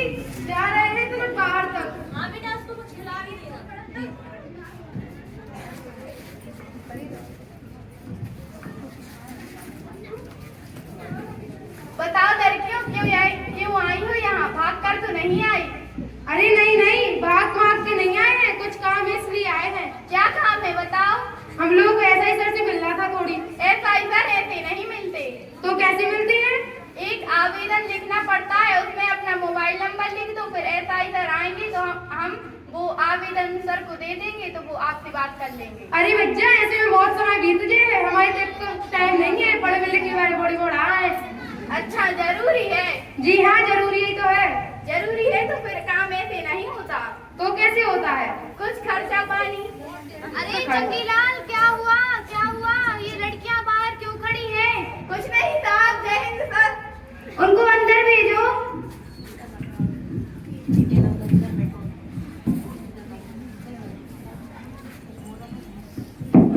जा रहे हैं तुम्हें बाहर तक। हाँ बेटा, उसको कुछ खिला भी देना। बताओ लड़कियों, क्यों आई हो यहाँ? भाग कर तो नहीं आई? अरे नहीं नहीं, भाग के नहीं आए हैं, कुछ काम है इसलिए आए हैं। क्या काम है बताओ? हम लोग को ऐसा ही सर से मिलना था थोड़ी। ऐसा इधर ऐसे नहीं मिलते। तो कैसे मिलती है? एक आवेदन लिखना पड़ता है, उसमें अपना मोबाइल नंबर लिख दो, फिर ऐसा इधर आएंगे तो हम वो आवेदन सर को दे देंगे, तो वो आपसे बात कर लेंगे। अरे बच्चा, ऐसे में बहुत समय बीत गए, हमारे तो टाइम नहीं है, पढ़े लिखे के बारे बड़ी बड़ा है। अच्छा, जरूरी है? जी हाँ, जरूरी ही तो है। जरूरी है तो फिर काम ऐसे नहीं होता। तो कैसे होता है? कुछ खर्चा पानी। अरे चंकीलाल, क्या हुआ? ये लड़कियां बाहर क्यों खड़ी हैं? कुछ नहीं साहब, जय हिंद सर। उनको अंदर भेजो।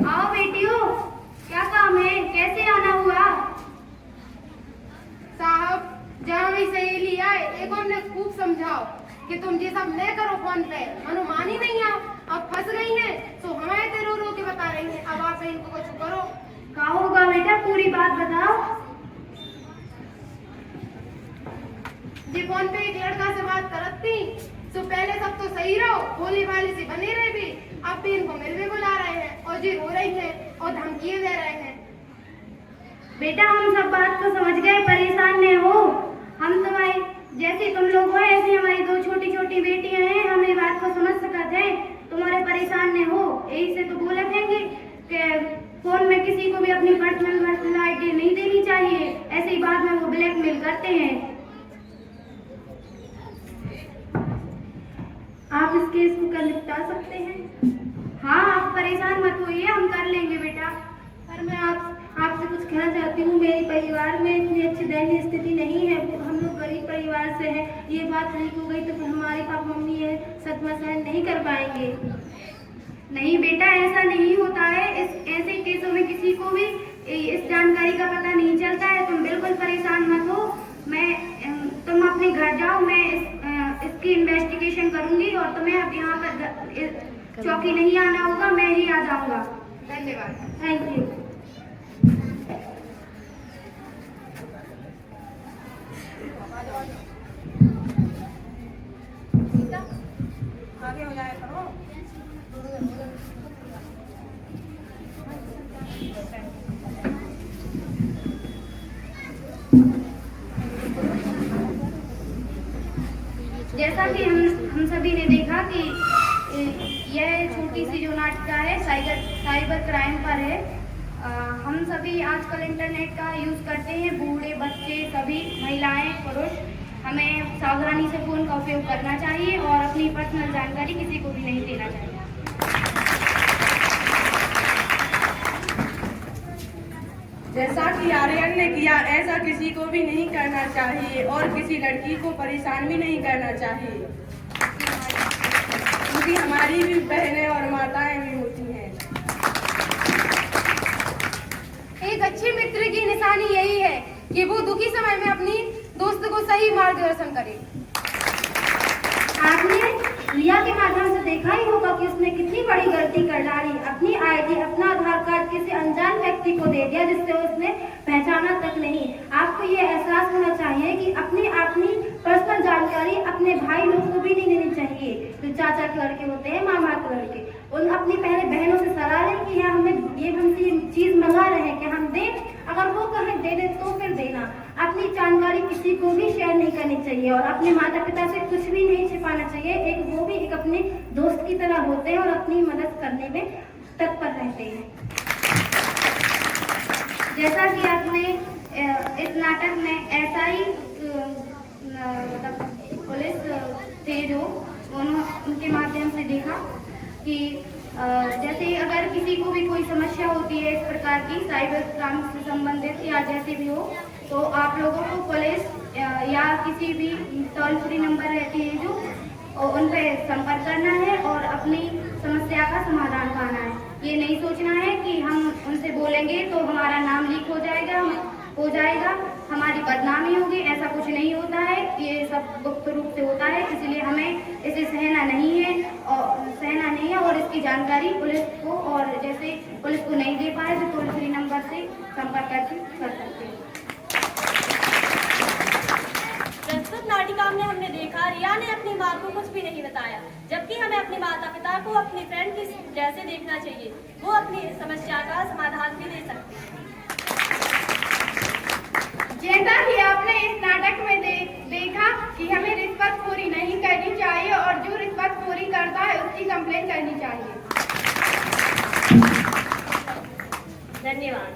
आओ बेटियों, क्या काम है? कैसे आना हुआ? साहब, जहाँ मेरी सहेली आए, एक हमने खूब समझाओ कि तुम ये सब नहीं करो फोन पे। अनुमान ही नहीं आओ, अब फंस गई हैं, तो हमें तो रो रो के बता रही हैं। अब आप इनको कुछ करो। क्या होगा बेटा, पूरी बात बताओ। जी फोन पे एक लड़का से बात करती, तो पहले सब तो सही रहो, भोले भाले से बने रहे भी, अब भी इनको मिलने बुला रहे हैं और जी रो रही है और धमकियां दे रहे हैं। बेटा, हम सब बात को समझ गए, परेशान नहीं हो। हम तुम्हारी जैसे तुम लोग हो, ऐसे हमारी 2 छोटी छोटी बेटियां हैं, हम ये बात को समझ सकते हैं। तुम्हारे परेशान नहीं हो, यही से तो बोले थे कि फोन में किसी को भी अपनी पर्सनल आईडी नहीं देनी चाहिए, ऐसे ही बाद में वो ब्लैकमेल करते हैं। आप इस केस को कर निपटा सकते हैं? हाँ, आप परेशान मत होइए, हम कर लेंगे बेटा। पर मैं आपसे कुछ कहना चाहती हूँ, मेरे परिवार में इतनी अच्छी दयनीय स्थिति नहीं है, हम लोग गरीब परिवार से हैं। ये बात लीक हो गई तो फिर हमारे पापा मम्मी ये सदमा सहन नहीं कर पाएंगे। नहीं बेटा, ऐसा नहीं होता है। ऐसे केसों में किसी को भी इस जानकारी का पता नहीं चलता है। तुम बिल्कुल परेशान मत हो, तुम अपने घर जाओ, मैं इसकी इन्वेस्टिगेशन करूंगी और तुम्हें अब यहाँ पर चौकी नहीं आना होगा, मैं ही आ जाऊंगा। धन्यवाद। Thank you. आगे हो जाए करो। जैसा कि हम सभी ने देखा कि यह छोटी सी जो नाटिका है साइबर क्राइम पर है। हम सभी आजकल इंटरनेट का यूज़ करते हैं, बूढ़े बच्चे सभी, महिलाएं पुरुष। हमें सावधानी से फ़ोन का उपयोग करना चाहिए और अपनी पर्सनल जानकारी किसी को भी नहीं देना चाहिए। जैसा कि आर्यन ने किया, ऐसा किसी को भी नहीं करना चाहिए और किसी लड़की को परेशान भी नहीं करना चाहिए, क्योंकि हमारी भी बहनें और माताएं भी होती हैं। एक अच्छे मित्र की निशानी यही है कि वो दुखी समय में अपनी दोस्त को सही मार्गदर्शन करे। आपने रिया के माध्यम से देखा ही होगा कि उसने कितनी बड़ी गलती कर डाली। अपनी आईडी, अपना आधार कार्ड किसी अनजान व्यक्ति को दे दिया जिससे उसने पहचाना तक नहीं। आपको ये एहसास होना चाहिए कि अपनी पर्सनल जानकारी अपने भाई लोग को भी नहीं देनी चाहिए, जो चाचा के लड़के होते हैं, मामा के लड़के। उन अपनी पहले बहनों से सलाह लें कि हमसे ये चीज मंगा रहे हैं कि हम दें, अगर वो कहें दे दे तो फिर देना। अपनी जानकारी किसी को भी शेयर नहीं करनी चाहिए और अपने माता पिता से कुछ भी नहीं छिपाना चाहिए। वो भी एक अपने दोस्त की तरह होते हैं और अपनी मदद करने में तत्पर रहते हैं। जैसा कि आपने इस नाटक में ऐसा ही मतलब पुलिस थे जो उनके माध्यम से देखा कि जैसे अगर किसी को भी कोई समस्या होती है इस प्रकार की साइबर क्राइम से संबंधित या जैसे भी हो, तो आप लोगों को पुलिस या किसी भी टोल फ्री नंबर रहते हैं जो उन पर संपर्क करना है और अपनी समस्या का समाधान पाना है। ये नहीं सोचना है कि हम उनसे बोलेंगे तो हमारा नाम लीक हो जाएगा, हमारी बदनामी होगी। ऐसा कुछ नहीं होता है, ये सब गुप्त रूप से होता है, इसलिए हमें इसे सहना नहीं है और इसकी जानकारी पुलिस को, और जैसे पुलिस को नहीं दे पाए तो टोल फ्री नंबर से संपर्क कर सकते हैं। प्रस्तुत नाटिका में हमने देखा रिया ने अपनी माँ को कुछ भी नहीं बताया, जबकि हमें अपने माता पिता को अपनी फ्रेंड की जैसे देखना चाहिए। वो अपनी समस्या का समाधान भी दे सकते हैं। जैसा कि आपने इस नाटक में देखा कि हमें रिश्वतखोरी नहीं करनी चाहिए और जो रिश्वतखोरी करता है उसकी कंप्लेंट करनी चाहिए। धन्यवाद।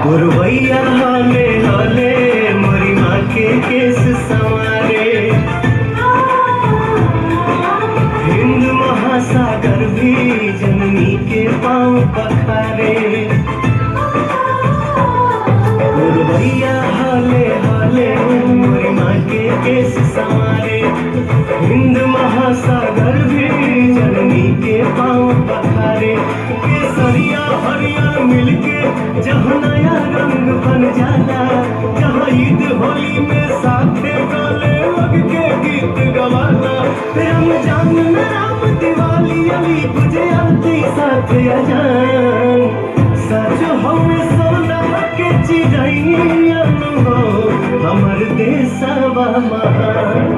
गुरवैया हाले हाले मोरी माँ के केस संवारे, हिंद महासागर भी जननी के पाँव पखारे। गुरवैया हाले हाले मोरी माँ के केस संवारे, हिंद महासागर भी जननी के पाँव पखारे। केसरिया हरियर मिलके जहाँ नया रंग बन जाला, जहाँ ईद होली में साथे गले लग के गीत गवाला। रमजान में राम दिवाली अली बुझे आती साथ अजान, सच हमें सोना के चिड़ैयन हो हमर देशवा महान।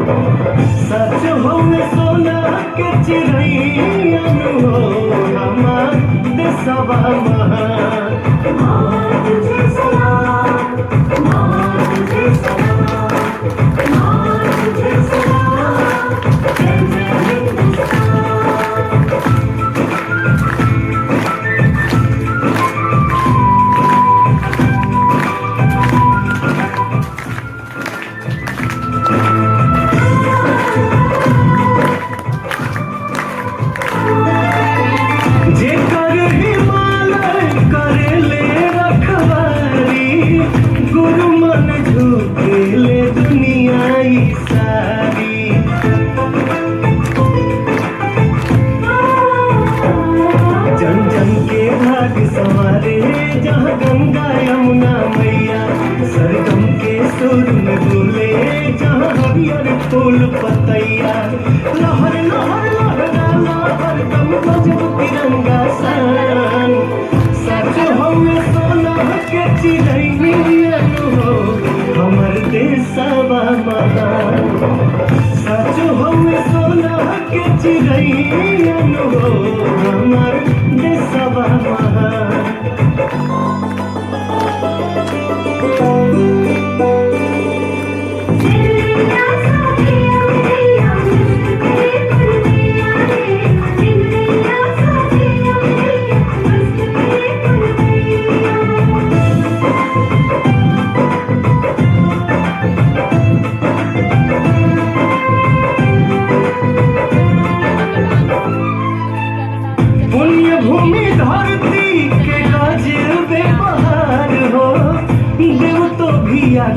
सच हमें सोना के चिड़ैयन हो हमर देशवा महान।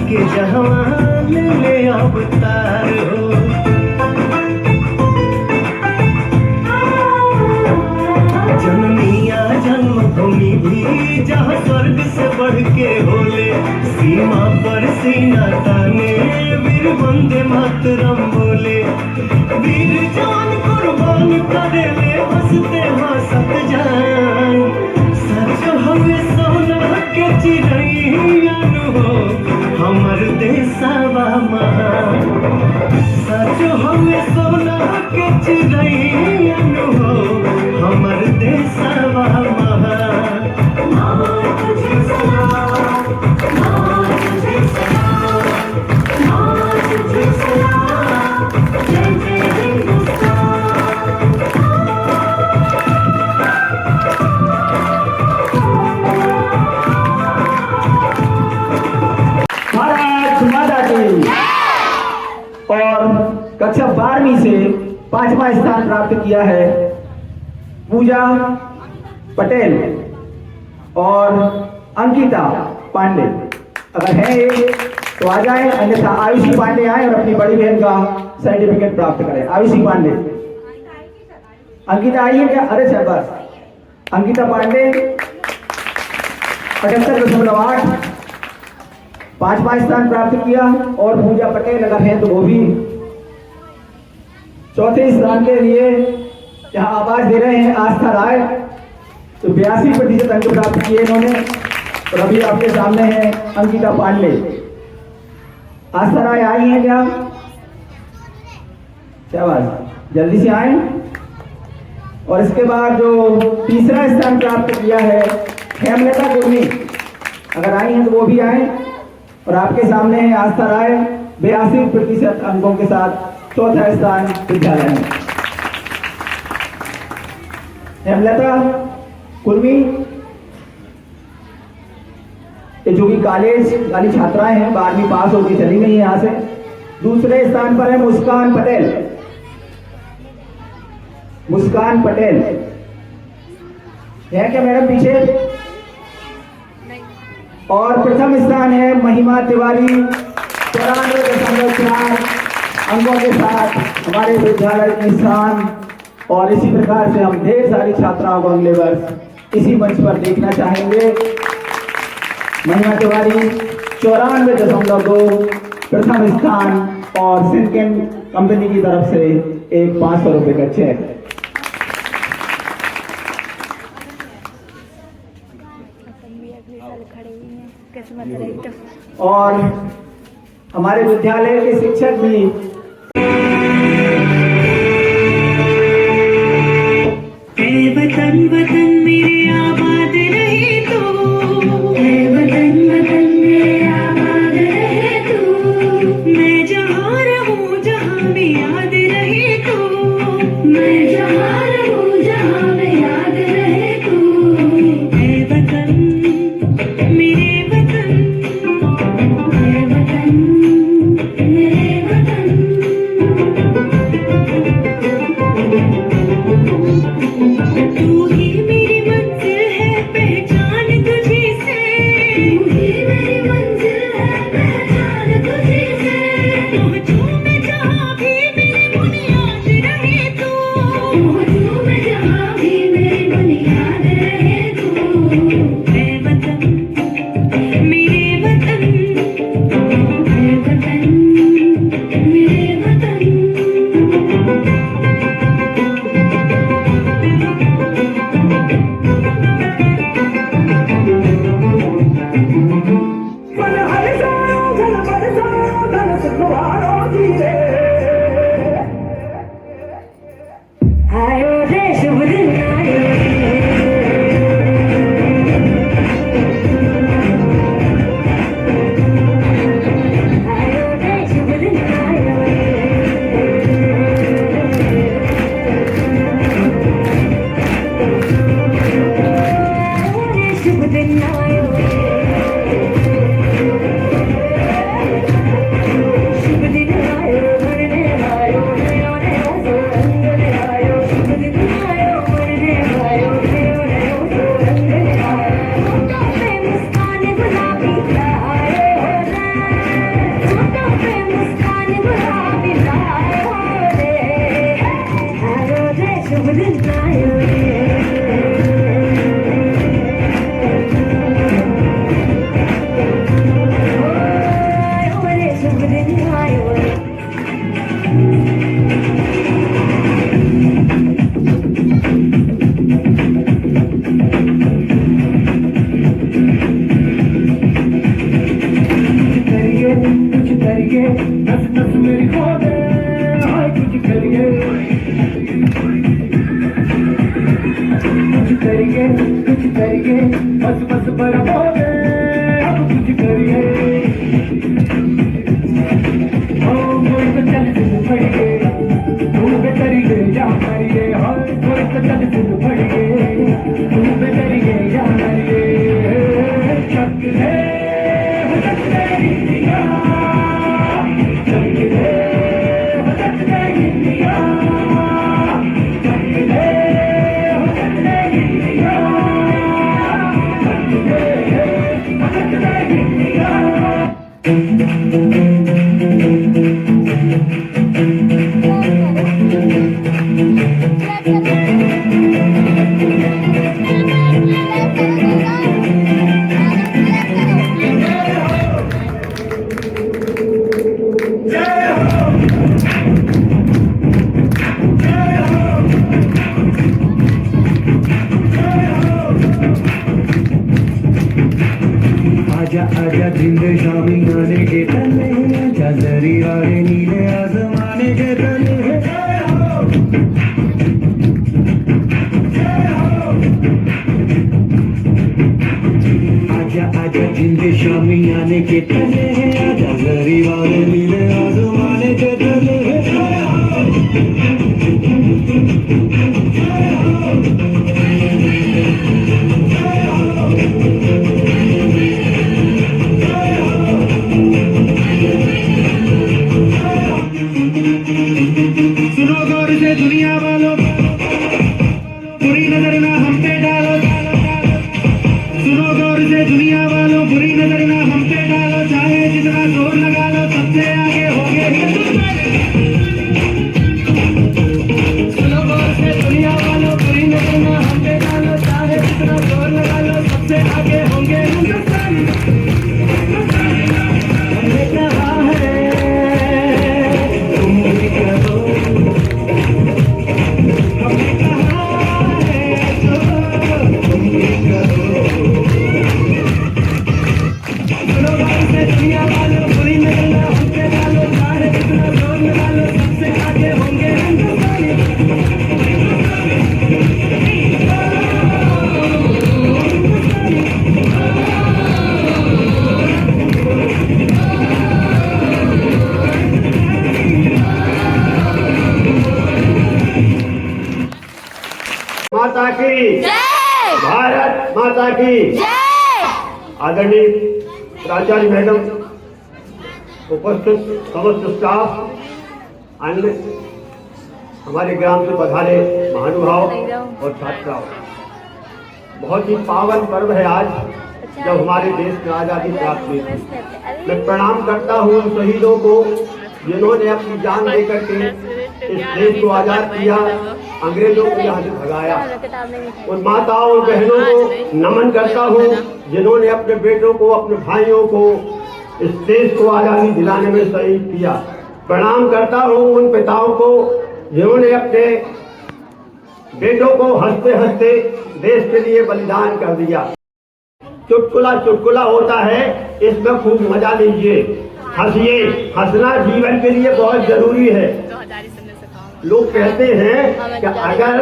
के जहां ले अवतार हो। जनमिया जन्मभूमि भी जहाँ स्वर्ग से बढ़ के होले, सीमा पर सीना ताने वीर वंदे मातरम बोले। वीर जान कुर्बान करे ले हंसते हंसत जान, सच हवे सोना के चिड़ैयन हो हमर देशवा महान। सच हवे सोना के चिड़ैयन हो हमर देशवा महान। माँ तुझे सलाम, माँ तुझे सलाम, माँ तुझे सलाम, जय जय हिंदुस्तान। भारत माता की। और कक्षा 12वीं से 5वां स्थान प्राप्त किया है पूजा पटेल और अंकिता पांडे। अगर है एक तो आ जाए, अन्यथा आयुषी पांडे आए और अपनी बड़ी बहन का सर्टिफिकेट प्राप्त करें। आयुषी पांडे, अंकिता आई है क्या? अरे शाबाश। अंकिता पांडे 78.8 5वां स्थान प्राप्त किया। और पूजा पटेल अगर है तो वो भी 4थे स्थान के लिए यहाँ आवाज दे रहे हैं आस्था राय, तो 82% अंक प्राप्त किए इन्होंने। और अभी आपके सामने है अंकिता पांडे। आस्था राय आई है क्या? क्या बात, जल्दी से आए। और इसके बाद जो तीसरा स्थान प्राप्त किया है हेमलता कुर्मी, अगर आई हैं तो वो भी आए। और आपके सामने है आस्था राय 82% अंकों के साथ 4था स्थान विद्यालय में। हेमलता कुर्मी ये जो कि कॉलेज वाली छात्राएं हैं, 12वीं पास होकर चली गई है यहाँ से। दूसरे स्थान पर है मुस्कान पटेल। मुस्कान पटेल है क्या मैडम पीछे? और प्रथम स्थान है महिमा तिवारी 94.4 अंकों के साथ हमारे विद्यालय की स्थान। और इसी प्रकार से हम ढेर सारी छात्राओं को अगले वर्ष इसी मंच पर देखना चाहेंगे। महिमा तिवारी 94.2 प्रथम स्थान और सिंकेन कंपनी की तरफ से एक 500 रुपए का चेक। और हमारे विद्यालय के शिक्षक भी वतन वतन मेरे आबाद रहे तू, वतन वतन मेरे आबाद रहे तू। मैं जहाँ रहूँ जहाँ में याद रहे तू, मैं जहाँ रहूँ जहाँ में याद रहे तू। ऐ वतन मेरे वतन, ऐ वतन मेरे वतन। तू ही मेरी मंजिल है पहचान तुझी से, तू ही मेरी मंजिल है पहचान तुझी से। पहुंचूं मैं जहाँ भी मेरी बुनियाद रहे तू, पहुंचूं मैं जहाँ भी मेरी बुनियाद रहे तू। ऐ वतन मेरे वतन, ऐ वतन मेरे वतन। आयो रे शुभ दिन आयो आयो रे शुभ दिन आयो रे शुभ दिन आयो शुभ दिन आयो मरने आयो नया नया रंग ले आयो। शुभ दिन आयो शुभ दिन आए बड़े शुभ दिन आए कुछ करिए नस नस मेरी खो दे हाय कुछ करिए बस बस बड़ा हो दे अब कुछ करिए ओ कोई तो चल सिद्ध फड़िए तू बेतरिए या करिए हाय कोई तो चल सिद्ध फड़िए तू बेतरिए या करिए चक है आजा जिंद शामी आने के तले आजा जरी वाले नीले आसमाने के तले आजा आजा जिंद शामी आने के तले आजा जरी वाले नीले आसमाने के तले दुनिया वालों बुरी नजर ना हम पे डालो सुनो गौर से दुनिया वालों बुरी नजर ना हम पे डालो चाहे जितना जोर लगा लो सबसे आगे होंगे सुनो गौर से दुनिया वालों बुरी नजर ना हम पे डालो चाहे जितना जोर लगा लो सबसे आगे होंगे हिंदुस्तानी हमने कहा है तुम भी कहो माता की जय, भारत माता की जय। आदरणीय प्राचार्य मैडम, उपस्थित समस्त स्टाफ, अन्य हमारे ग्राम से पधारे महानुभाव और छात्राओं, बहुत ही पावन पर्व है आज जब हमारे देश में आजादी प्राप्त हुई थी। मैं प्रणाम करता हूँ उन शहीदों को जिन्होंने अपनी जान देकर के इस देश को आजाद किया, अंग्रेजों को यहाँ से भगाया। उन माताओं और बहनों को नमन करता हूँ जिन्होंने अपने बेटों को, अपने भाइयों को इस देश को आजादी दिलाने में शहीद किया। प्रणाम करता हूँ उन पिताओं को जिन्होंने अपने बेटों को हंसते हंसते देश के लिए बलिदान कर दिया। चुटकुला चुटकुला होता है, इसमें खूब मजा लीजिए, हंसिए। हंसना जीवन के लिए बहुत जरूरी है। लोग कहते हैं कि अगर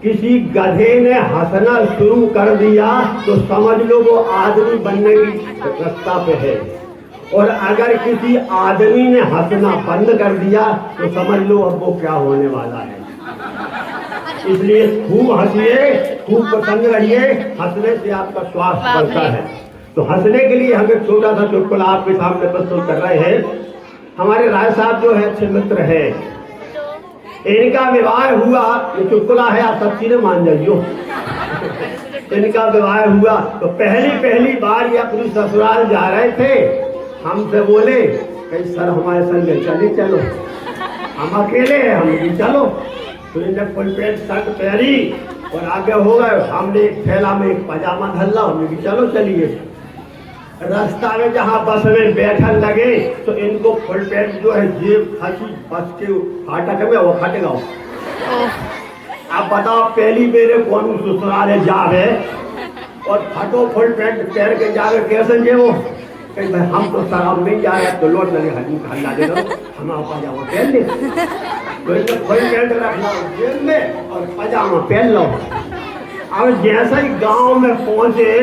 किसी गधे ने हंसना शुरू कर दिया तो समझ लो वो आदमी बनने की रास्ता पे है, और अगर किसी आदमी ने हंसना बंद कर दिया तो समझ लो अब वो क्या होने वाला है। इसलिए खूब हंसिए, खूब प्रसन्न रहिए, हंसने से आपका स्वास्थ्य बढ़ता है। तो हंसने के लिए हम एक छोटा सा चुटकुला आपके सामने प्रस्तुत कर रहे हैं। हमारे राय साहब जो है अच्छे मित्र है, इनका विवाह हुआ, ये चुटकुला है आप सब चीजें मान जाइयो। इनका विवाह हुआ तो पहली बार ये अपनी ससुराल जा रहे थे, हमसे बोले कहीं सर हमारे संग चले चलो, हम अकेले हैं, हम भी चलो। तो इन्हें फुल पैंट शर्ट पहनी और आगे हो गए। हमने एक थैला में एक पजामा धल्ला, हमने कि चलो चलिए। रास्ता में जहाँ बस में बैठन लगे तो इनको फुल पैंट जो है जेब फंसी बस के फाटक में वो फट गया। अब बताओ पहली मेरे कौन ससुराल जावे और फटो फुल पैंट पहन के जावे कैसे जे वो कहीं भाई हम तो शराब नहीं जा रहे तो लौट लगे हल्ला दे दो हम पजामा पहन ले। तो इनको फुल पैंट रखना जेब में और पजामा पहन लो। अब जैसे ही गांव में पहुंचे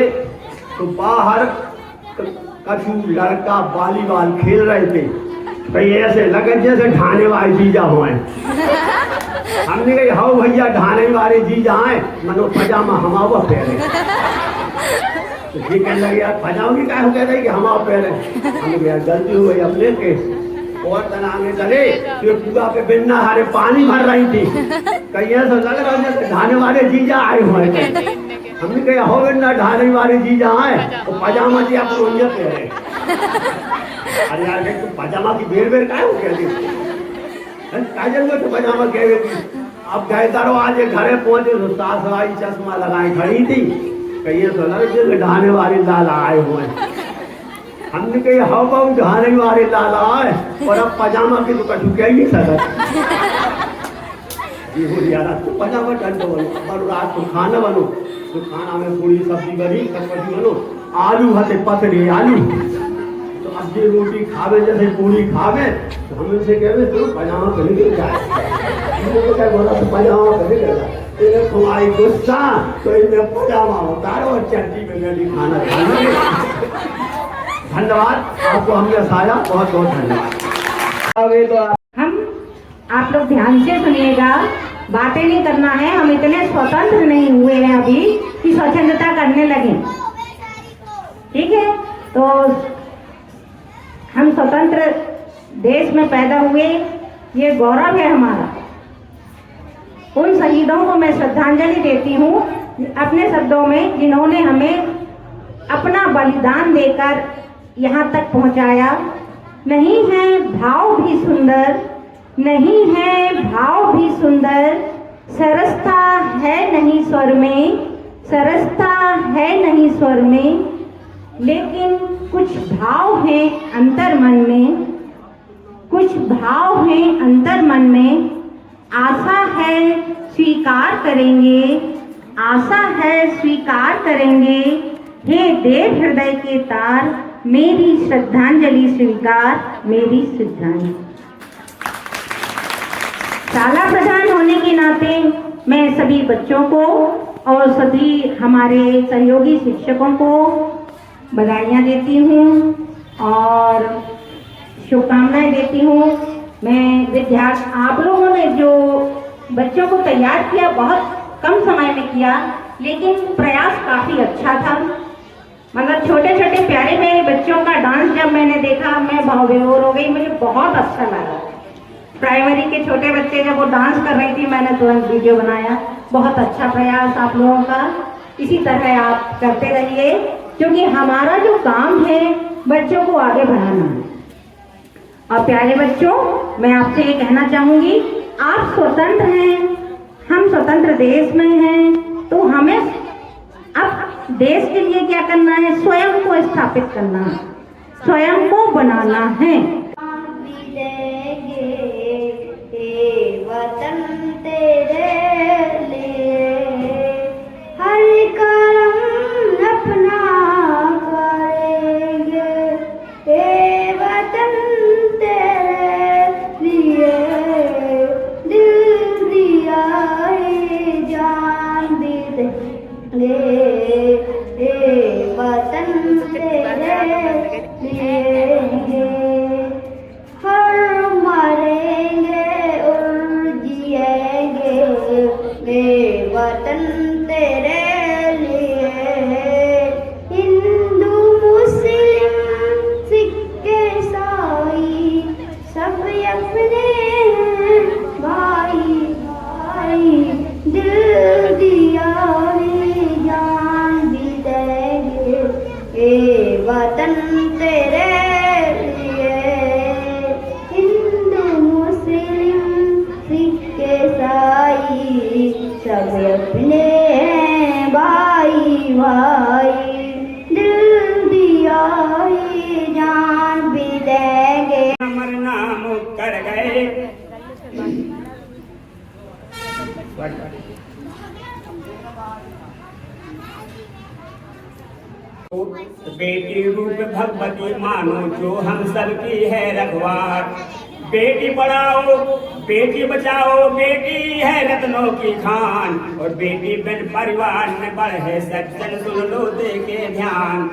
तो बाहर कछु लड़का वॉलीबॉल खेल रहे थे। कहीं ऐसे लगे जैसे ढाने वाले जीजा हुए। हमने कही हाँ भैया ढाने वाले जीजा आए मनो पजामा हमारा पहने। तो ये कहने लगे यार पजामा की क्या हो कहते कि हमारा पहने। हमने कहा गलती हो गई अपने के और तनाने चले तो पूरा पे बिन्ना हारे पानी भर रही थी। कहीं ऐसा लग रहा है जैसे ढाने वाले जीजा आए हुए थे। हमने कहा हो बिन्ना ढाने वाले जीजा आए तो पजामा जी आप रोइया पहने। अरे यार तू पजामा की बेर बेर का है वो कहती काजल में तो पजामा कह रही थी। अब गए दरवाजे घरे पहुंचे तो सास आई चश्मा लगाए खड़ी थी। कहीं तो लग जैसे ढाने वाले लाला आए हुए। हमने कही हाँ बाबू ढाने वाले लाला आए और अब पजामा की तो कटू क्या ही सकत। ये हो यार तो पजामा टंडो बनो और रात को खाना बनो तो खाना में पूरी सब्जी बनी सब्जी बनो आलू हते पतले आलू। तो अब ये रोटी खावे जैसे पूरी खावे तो हम इनसे कहे तो पजामा पहन के जाए। क्या बोला तो पजामा पहन के जाए। इन्हें तुम्हारी गुस्सा तो इन्हें पजामा उतारो और चट्टी में गली खाना खाना। धन्यवाद आपको हमने साया बहुत बहुत धन्यवाद। हम आप लोग ध्यान से सुनिएगा, बातें नहीं करना है। हम इतने स्वतंत्र नहीं हुए हैं अभी कि स्वतंत्रता करने लगे, ठीक है। तो हम स्वतंत्र देश में पैदा हुए, ये गौरव है हमारा। उन शहीदों को मैं श्रद्धांजलि देती हूँ अपने शब्दों में जिन्होंने हमें अपना बलिदान देकर यहाँ तक पहुँचाया। नहीं है भाव भी सुंदर, नहीं है भाव भी सुंदर, सरसता है नहीं स्वर में, सरसता है नहीं स्वर में, लेकिन कुछ भाव है अंतर मन में, कुछ भाव है अंतर मन में। आशा है स्वीकार करेंगे, आशा है स्वीकार करेंगे। हे देव हृदय के तार, मेरी श्रद्धांजलि स्वीकार, मेरी श्रद्धांजलि। शाला प्रधान होने के नाते मैं सभी बच्चों को और सभी हमारे सहयोगी शिक्षकों को बधाइयाँ देती हूँ और शुभकामनाएं देती हूँ। मैं विद्यार्थी आप लोगों ने जो बच्चों को तैयार किया बहुत कम समय में किया, लेकिन प्रयास काफ़ी अच्छा था। मतलब छोटे छोटे प्यारे प्यारे बच्चों का डांस जब मैंने देखा मैं भाव विभोर हो गई, मुझे बहुत अच्छा लगा। प्राइमरी के छोटे बच्चे जब वो डांस कर रही थी मैंने तुरंत वीडियो बनाया। बहुत अच्छा प्रयास आप लोगों का, इसी तरह आप करते रहिए, क्योंकि हमारा जो काम है बच्चों को आगे बढ़ाना है। और प्यारे बच्चों, मैं आपसे ये कहना चाहूँगी, आप स्वतंत्र हैं, हम स्वतंत्र देश में हैं, तो हमें अब देश के लिए क्या करना है? स्वयं को स्थापित करना है, स्वयं को बनाना है। वतन तेरे लिए हर कर्म अपना करेंगे, ए वतन तेरे लिए दिल दिया जान भी देंगे, ए वतन तेरे लिए हर मरेंगे वतन तेरे लिए। हिंदू मुस्लिम सिख ईसाई सब अपने भाई भाई, दिल दिया जान भी देंगे, ए वतन तेरे लिए। हिंदू मुस्लिम सिख ईसाई भाई सब अपने हैं भाई भाई, दिल दिया ही जान भी देंगे। मरना मुकर गए। बेटी रूप भगवती मानो जो हम सबकी है रखवार। बेटी पढ़ाओ बेटी बचाओ, बेटी है रत्नों की खान। और बेटी बिन परिवार में बढ़े सज्जन, सुन लो दे के ध्यान।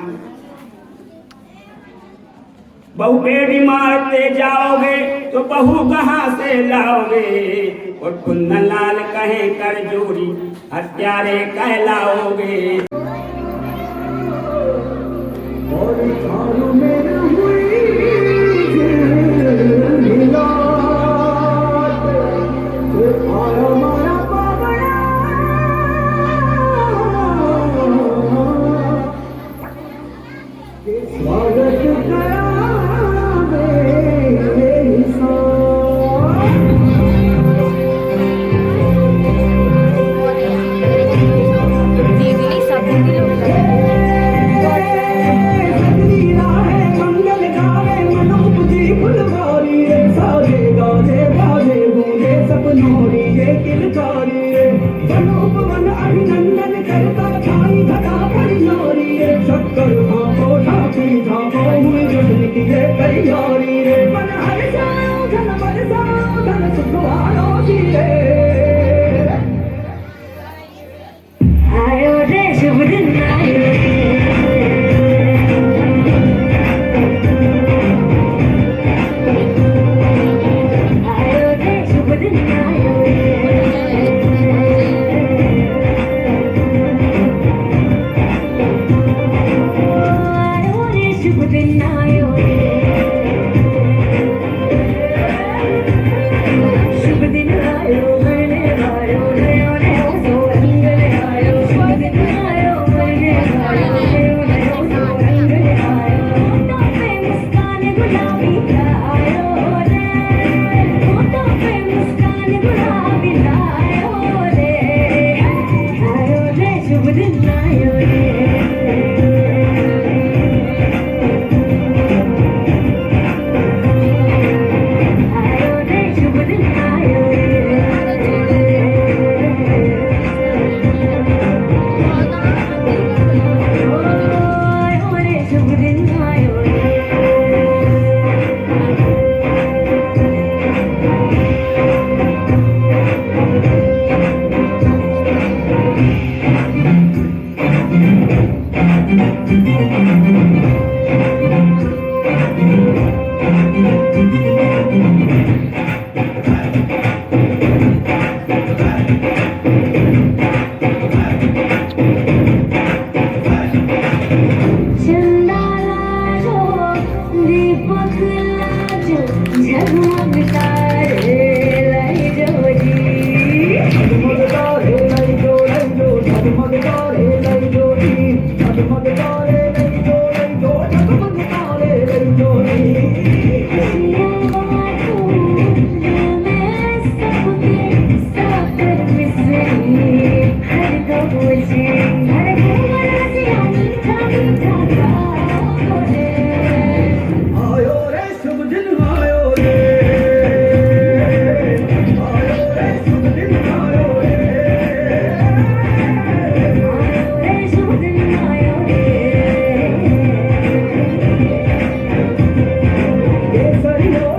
बहू बेटी मारते जाओगे तो बहू कहाँ से लाओगे। और कुंदन लाल कहे कर जोड़ी, हत्यारे कहलाओगे।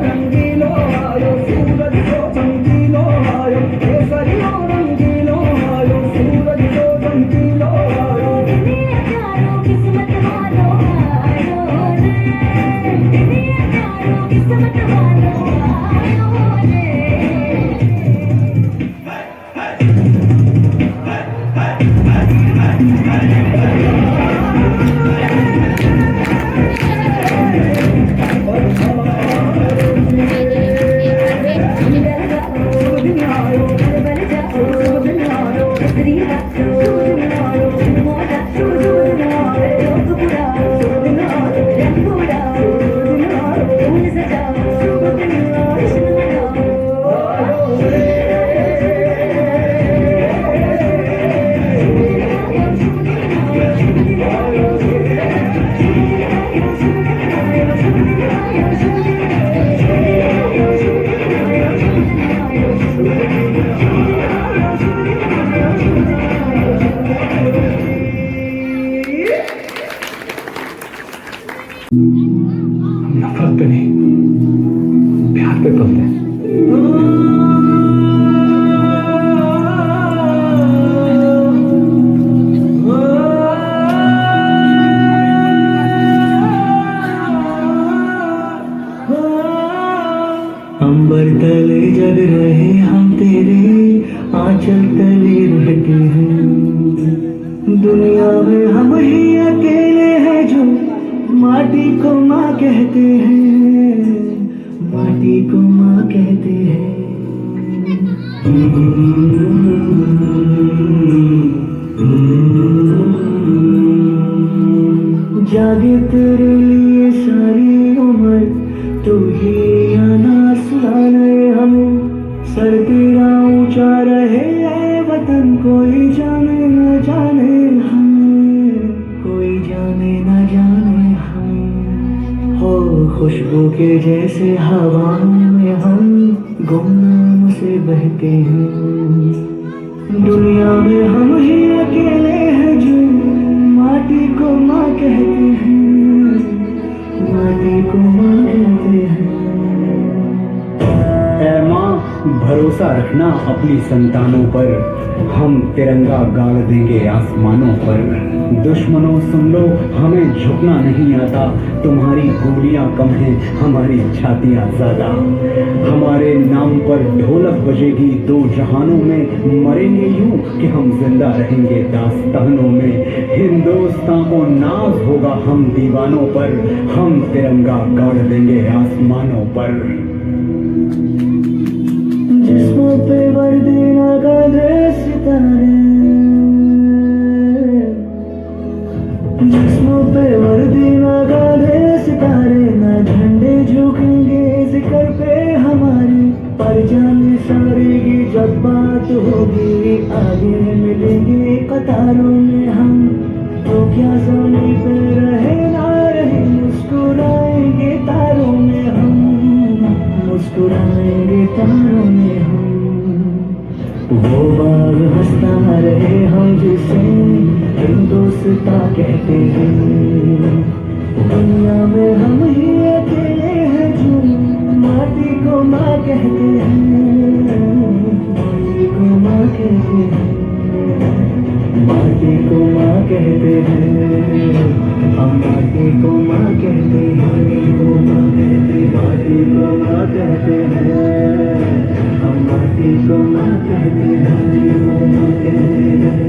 रंगीलो आयो सूरज जो रंगीलो आयो, सूरज जो रंगीलो अकेले रहते हैं। दुनिया में हम ही अकेले हैं जो माटी को माँ कहते हैं, माटी को माँ कहते हैं। जागे तेरे लिए सारी उम्र, तू ही आना सुनाने हमें। सर तेरा ऊंचा रहे ऐ वतन, कोई जाने न जाने हमें, कोई जाने न जाने हमें। हो खुशबू के जैसे हवा में हम गुमनाम से बहते हैं। दुनिया में हम ही अकेले हैं जो माटी को माँ कहते हैं, माटी को माँ कहते हैं। ऐ माँ, भरोसा रखना अपनी संतानों पर, हम तिरंगा गाड़ देंगे आसमानों पर। दुश्मनों सुन लो, हमें झुकना नहीं आता, तुम्हारी गोलियां कम हैं, हमारी छातियां ज्यादा। हमारे नाम पर ढोलक बजेगी दो जहानों में, मरेंगे यूं कि हम जिंदा रहेंगे दास्तानों में। हिंदुस्तान को नाज होगा हम दीवानों पर, हम तिरंगा गाड़ देंगे आसमानों पर। जिस्मों पे वर्दी ना गदे सितारे, जिस्मों पे वर्दी ना गदे सितारे, ना झंडे झुकेंगे जिक्र पे हमारे। परजाने सारेगी जब बात होगी, आगे मिलेंगे कतारों में हम। तो क्या सोने पे रहे ना रहे, मुस्कुराएंगे तारों में हम, मुस्कुराएंगे तारों में हम। वो बाग हंसता रहे हम जिसे हिंदुस्तां कहते हैं। दुनिया में हम ही अकेले हैं जो माटी को माँ कहते हैं, माटी को माँ कहते हैं, माटी को माँ कहते हैं। हम माटी को माँ कहते हैं, माटी को माँ कहते हैं, हम माटी को माँ कहते हैं, माँ कहते हैं।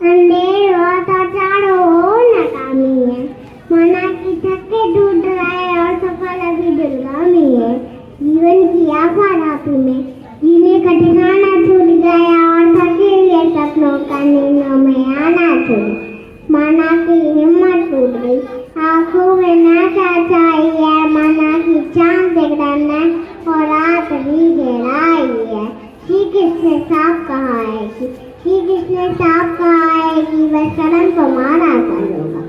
अंधेर होता चारों ओर नाकामी है, मना की थके टूट रहे और सफल अभी दुर्गामी है। जीवन की आफाराफी में जीने का ठिकाना छूट गया और थके हुए सपनों का नींदों में आना छूट। माना की हिम्मत टूट गई, आंखों में नाचा चाहिए, माना की चांद दिखना और रात भी गहराई है। श्री कृष्ण साफ कहा है कि श्री कृष्ण साफ कहा है कि वह कलम को मारा करोगा,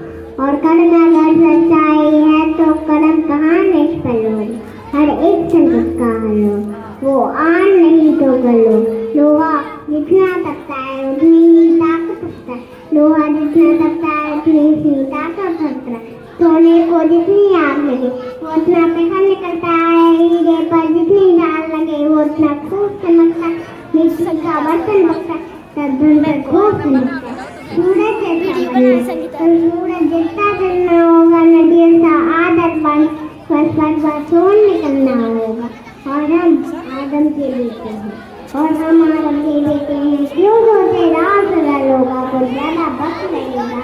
और कलम अगर सच्चाई है तो कलम कहाँ निष्फल होगी। हर एक संकट का हल हो, वो आन नहीं तो गलो। लोहा जितना तपता है उतनी ही ताकत रखता है, लोहा जितना तपता है उतनी ही ताकत रखता है। सोने को जितनी आग लगे वो उतना पैसा निकलता है, हीरे पर जितनी डाल लगे वो उतना खूब चमकता है। मिट्टी का बर्तन बकता तब धन पर खूब चमकता है। सूरज सूरज जितना जलना होगा, नदियों सा आदत बन बस सोन निकलना होगा। और हम आदम के बेटे हैं, और हम आदम के बेटे हैं। क्यों सोचे राम सरल होगा, कोई ज्यादा वक्त लगेगा,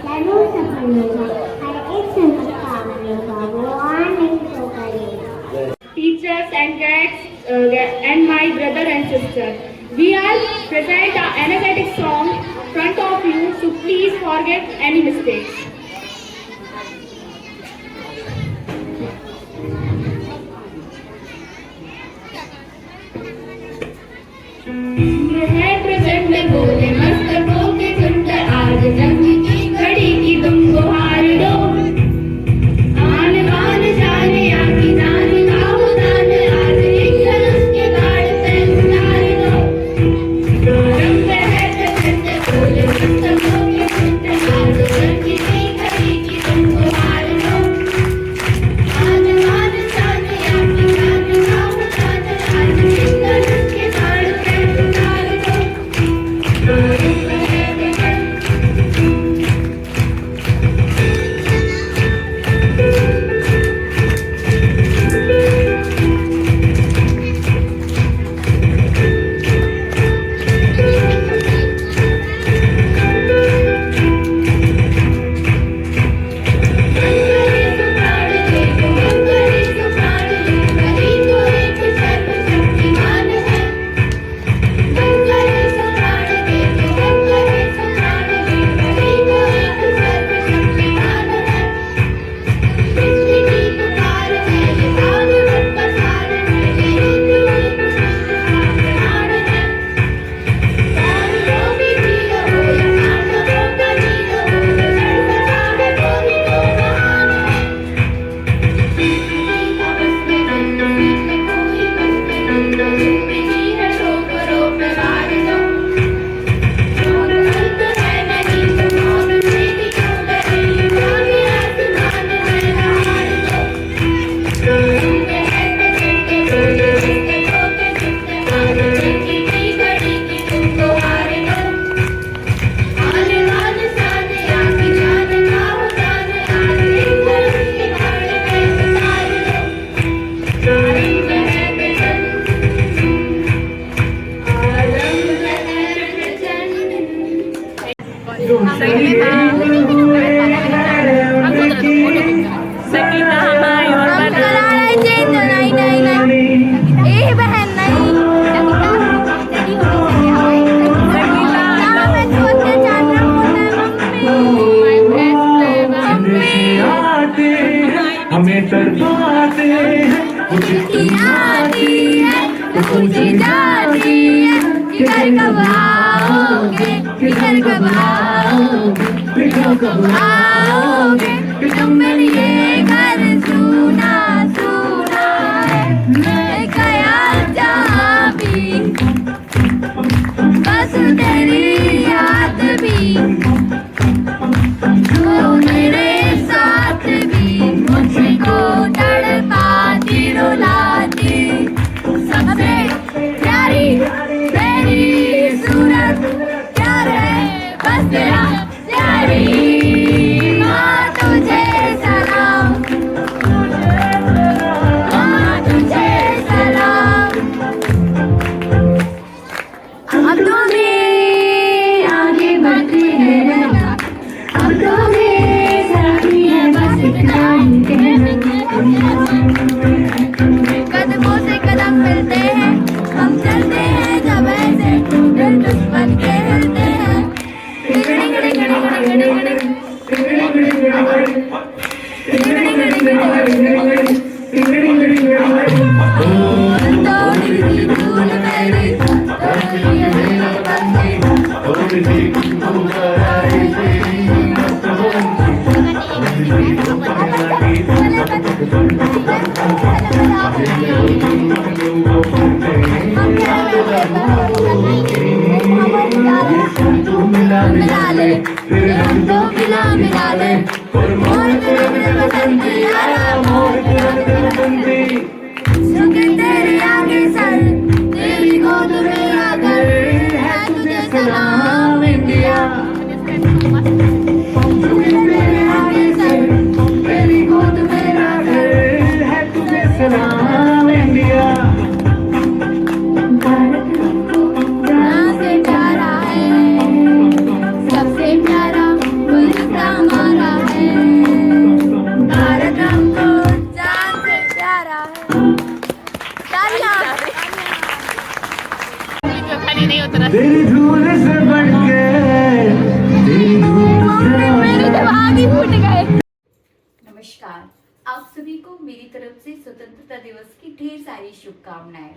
जरूर सफल होगा। हर एक संकट का हल होगा, वो आन नहीं तो करेगा। Teachers and guests and my brother and sister, we are present an energetic song front of you, so please forget any mistakes. है present में बोले मस्तकों के सुंदर, आज जंग की घड़ी की तुम गुहार दो। आन बान जाने आकी जान का उदान, आज एक धनुष के बाण पे उतार दो। रंग है present में बोले मस्तकों के सुंदर, आज जंग की घड़ी की तुम गुहार दो। आन बान जाने आकी जान का उदान, आज एक धनुष के बाण पे उतार दो। हमें तड़पाते हैं वो चिट्ठी है तो पूछी जाती है कि घर कब आओगे, कि घर कब आओगे, कि घर कब आओगे, कि तुम मेरे लिए घर सुना सुना है। मैं ख्याल जहाँ भी बस तेरी याद भी, तो मेरे साथ भी मुझको तड़पाती रुलाती। सबसे प्यारी तेरी सूरत प्यार है बस तेरा प्यारी। माँ तुझे सलाम, माँ तुझे सलाम। अब तुम्हें आगे बढ़ती है, अब तुम्हें साथी है बस इतना ही कहना। कदमों से कदम मिलते हैं, हम चलते हैं जब ऐसे दिल दुश्मन के हिलते हैं। मिला ले हम तो मिला ले मोर तेरे मेरे बसंती यारा, मोर तेरे बसंती। झुके तेरे आगे सर, तेरी गोद मेरा घर है, तुझे सलाम इंडिया। झुके तेरे आगे सर, तेरी गोद मेरा घर है, तुझे सलाम इंडिया। भारत जहाँ से प्यारा है, सबसे प्यारा मुल्क हमारा है। भारत हमको जान से प्यारा है। तेरी धूल से बढ़ के तेरी धूल से मेरे दिमाग ही फूट गए। नमस्कार, आप सभी को मेरी तरफ से स्वतंत्रता दिवस की ढेर सारी शुभकामनाएं।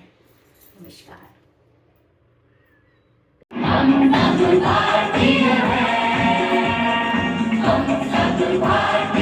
नमस्कार। हम सब भारतीय हैं, हम सब भारतीय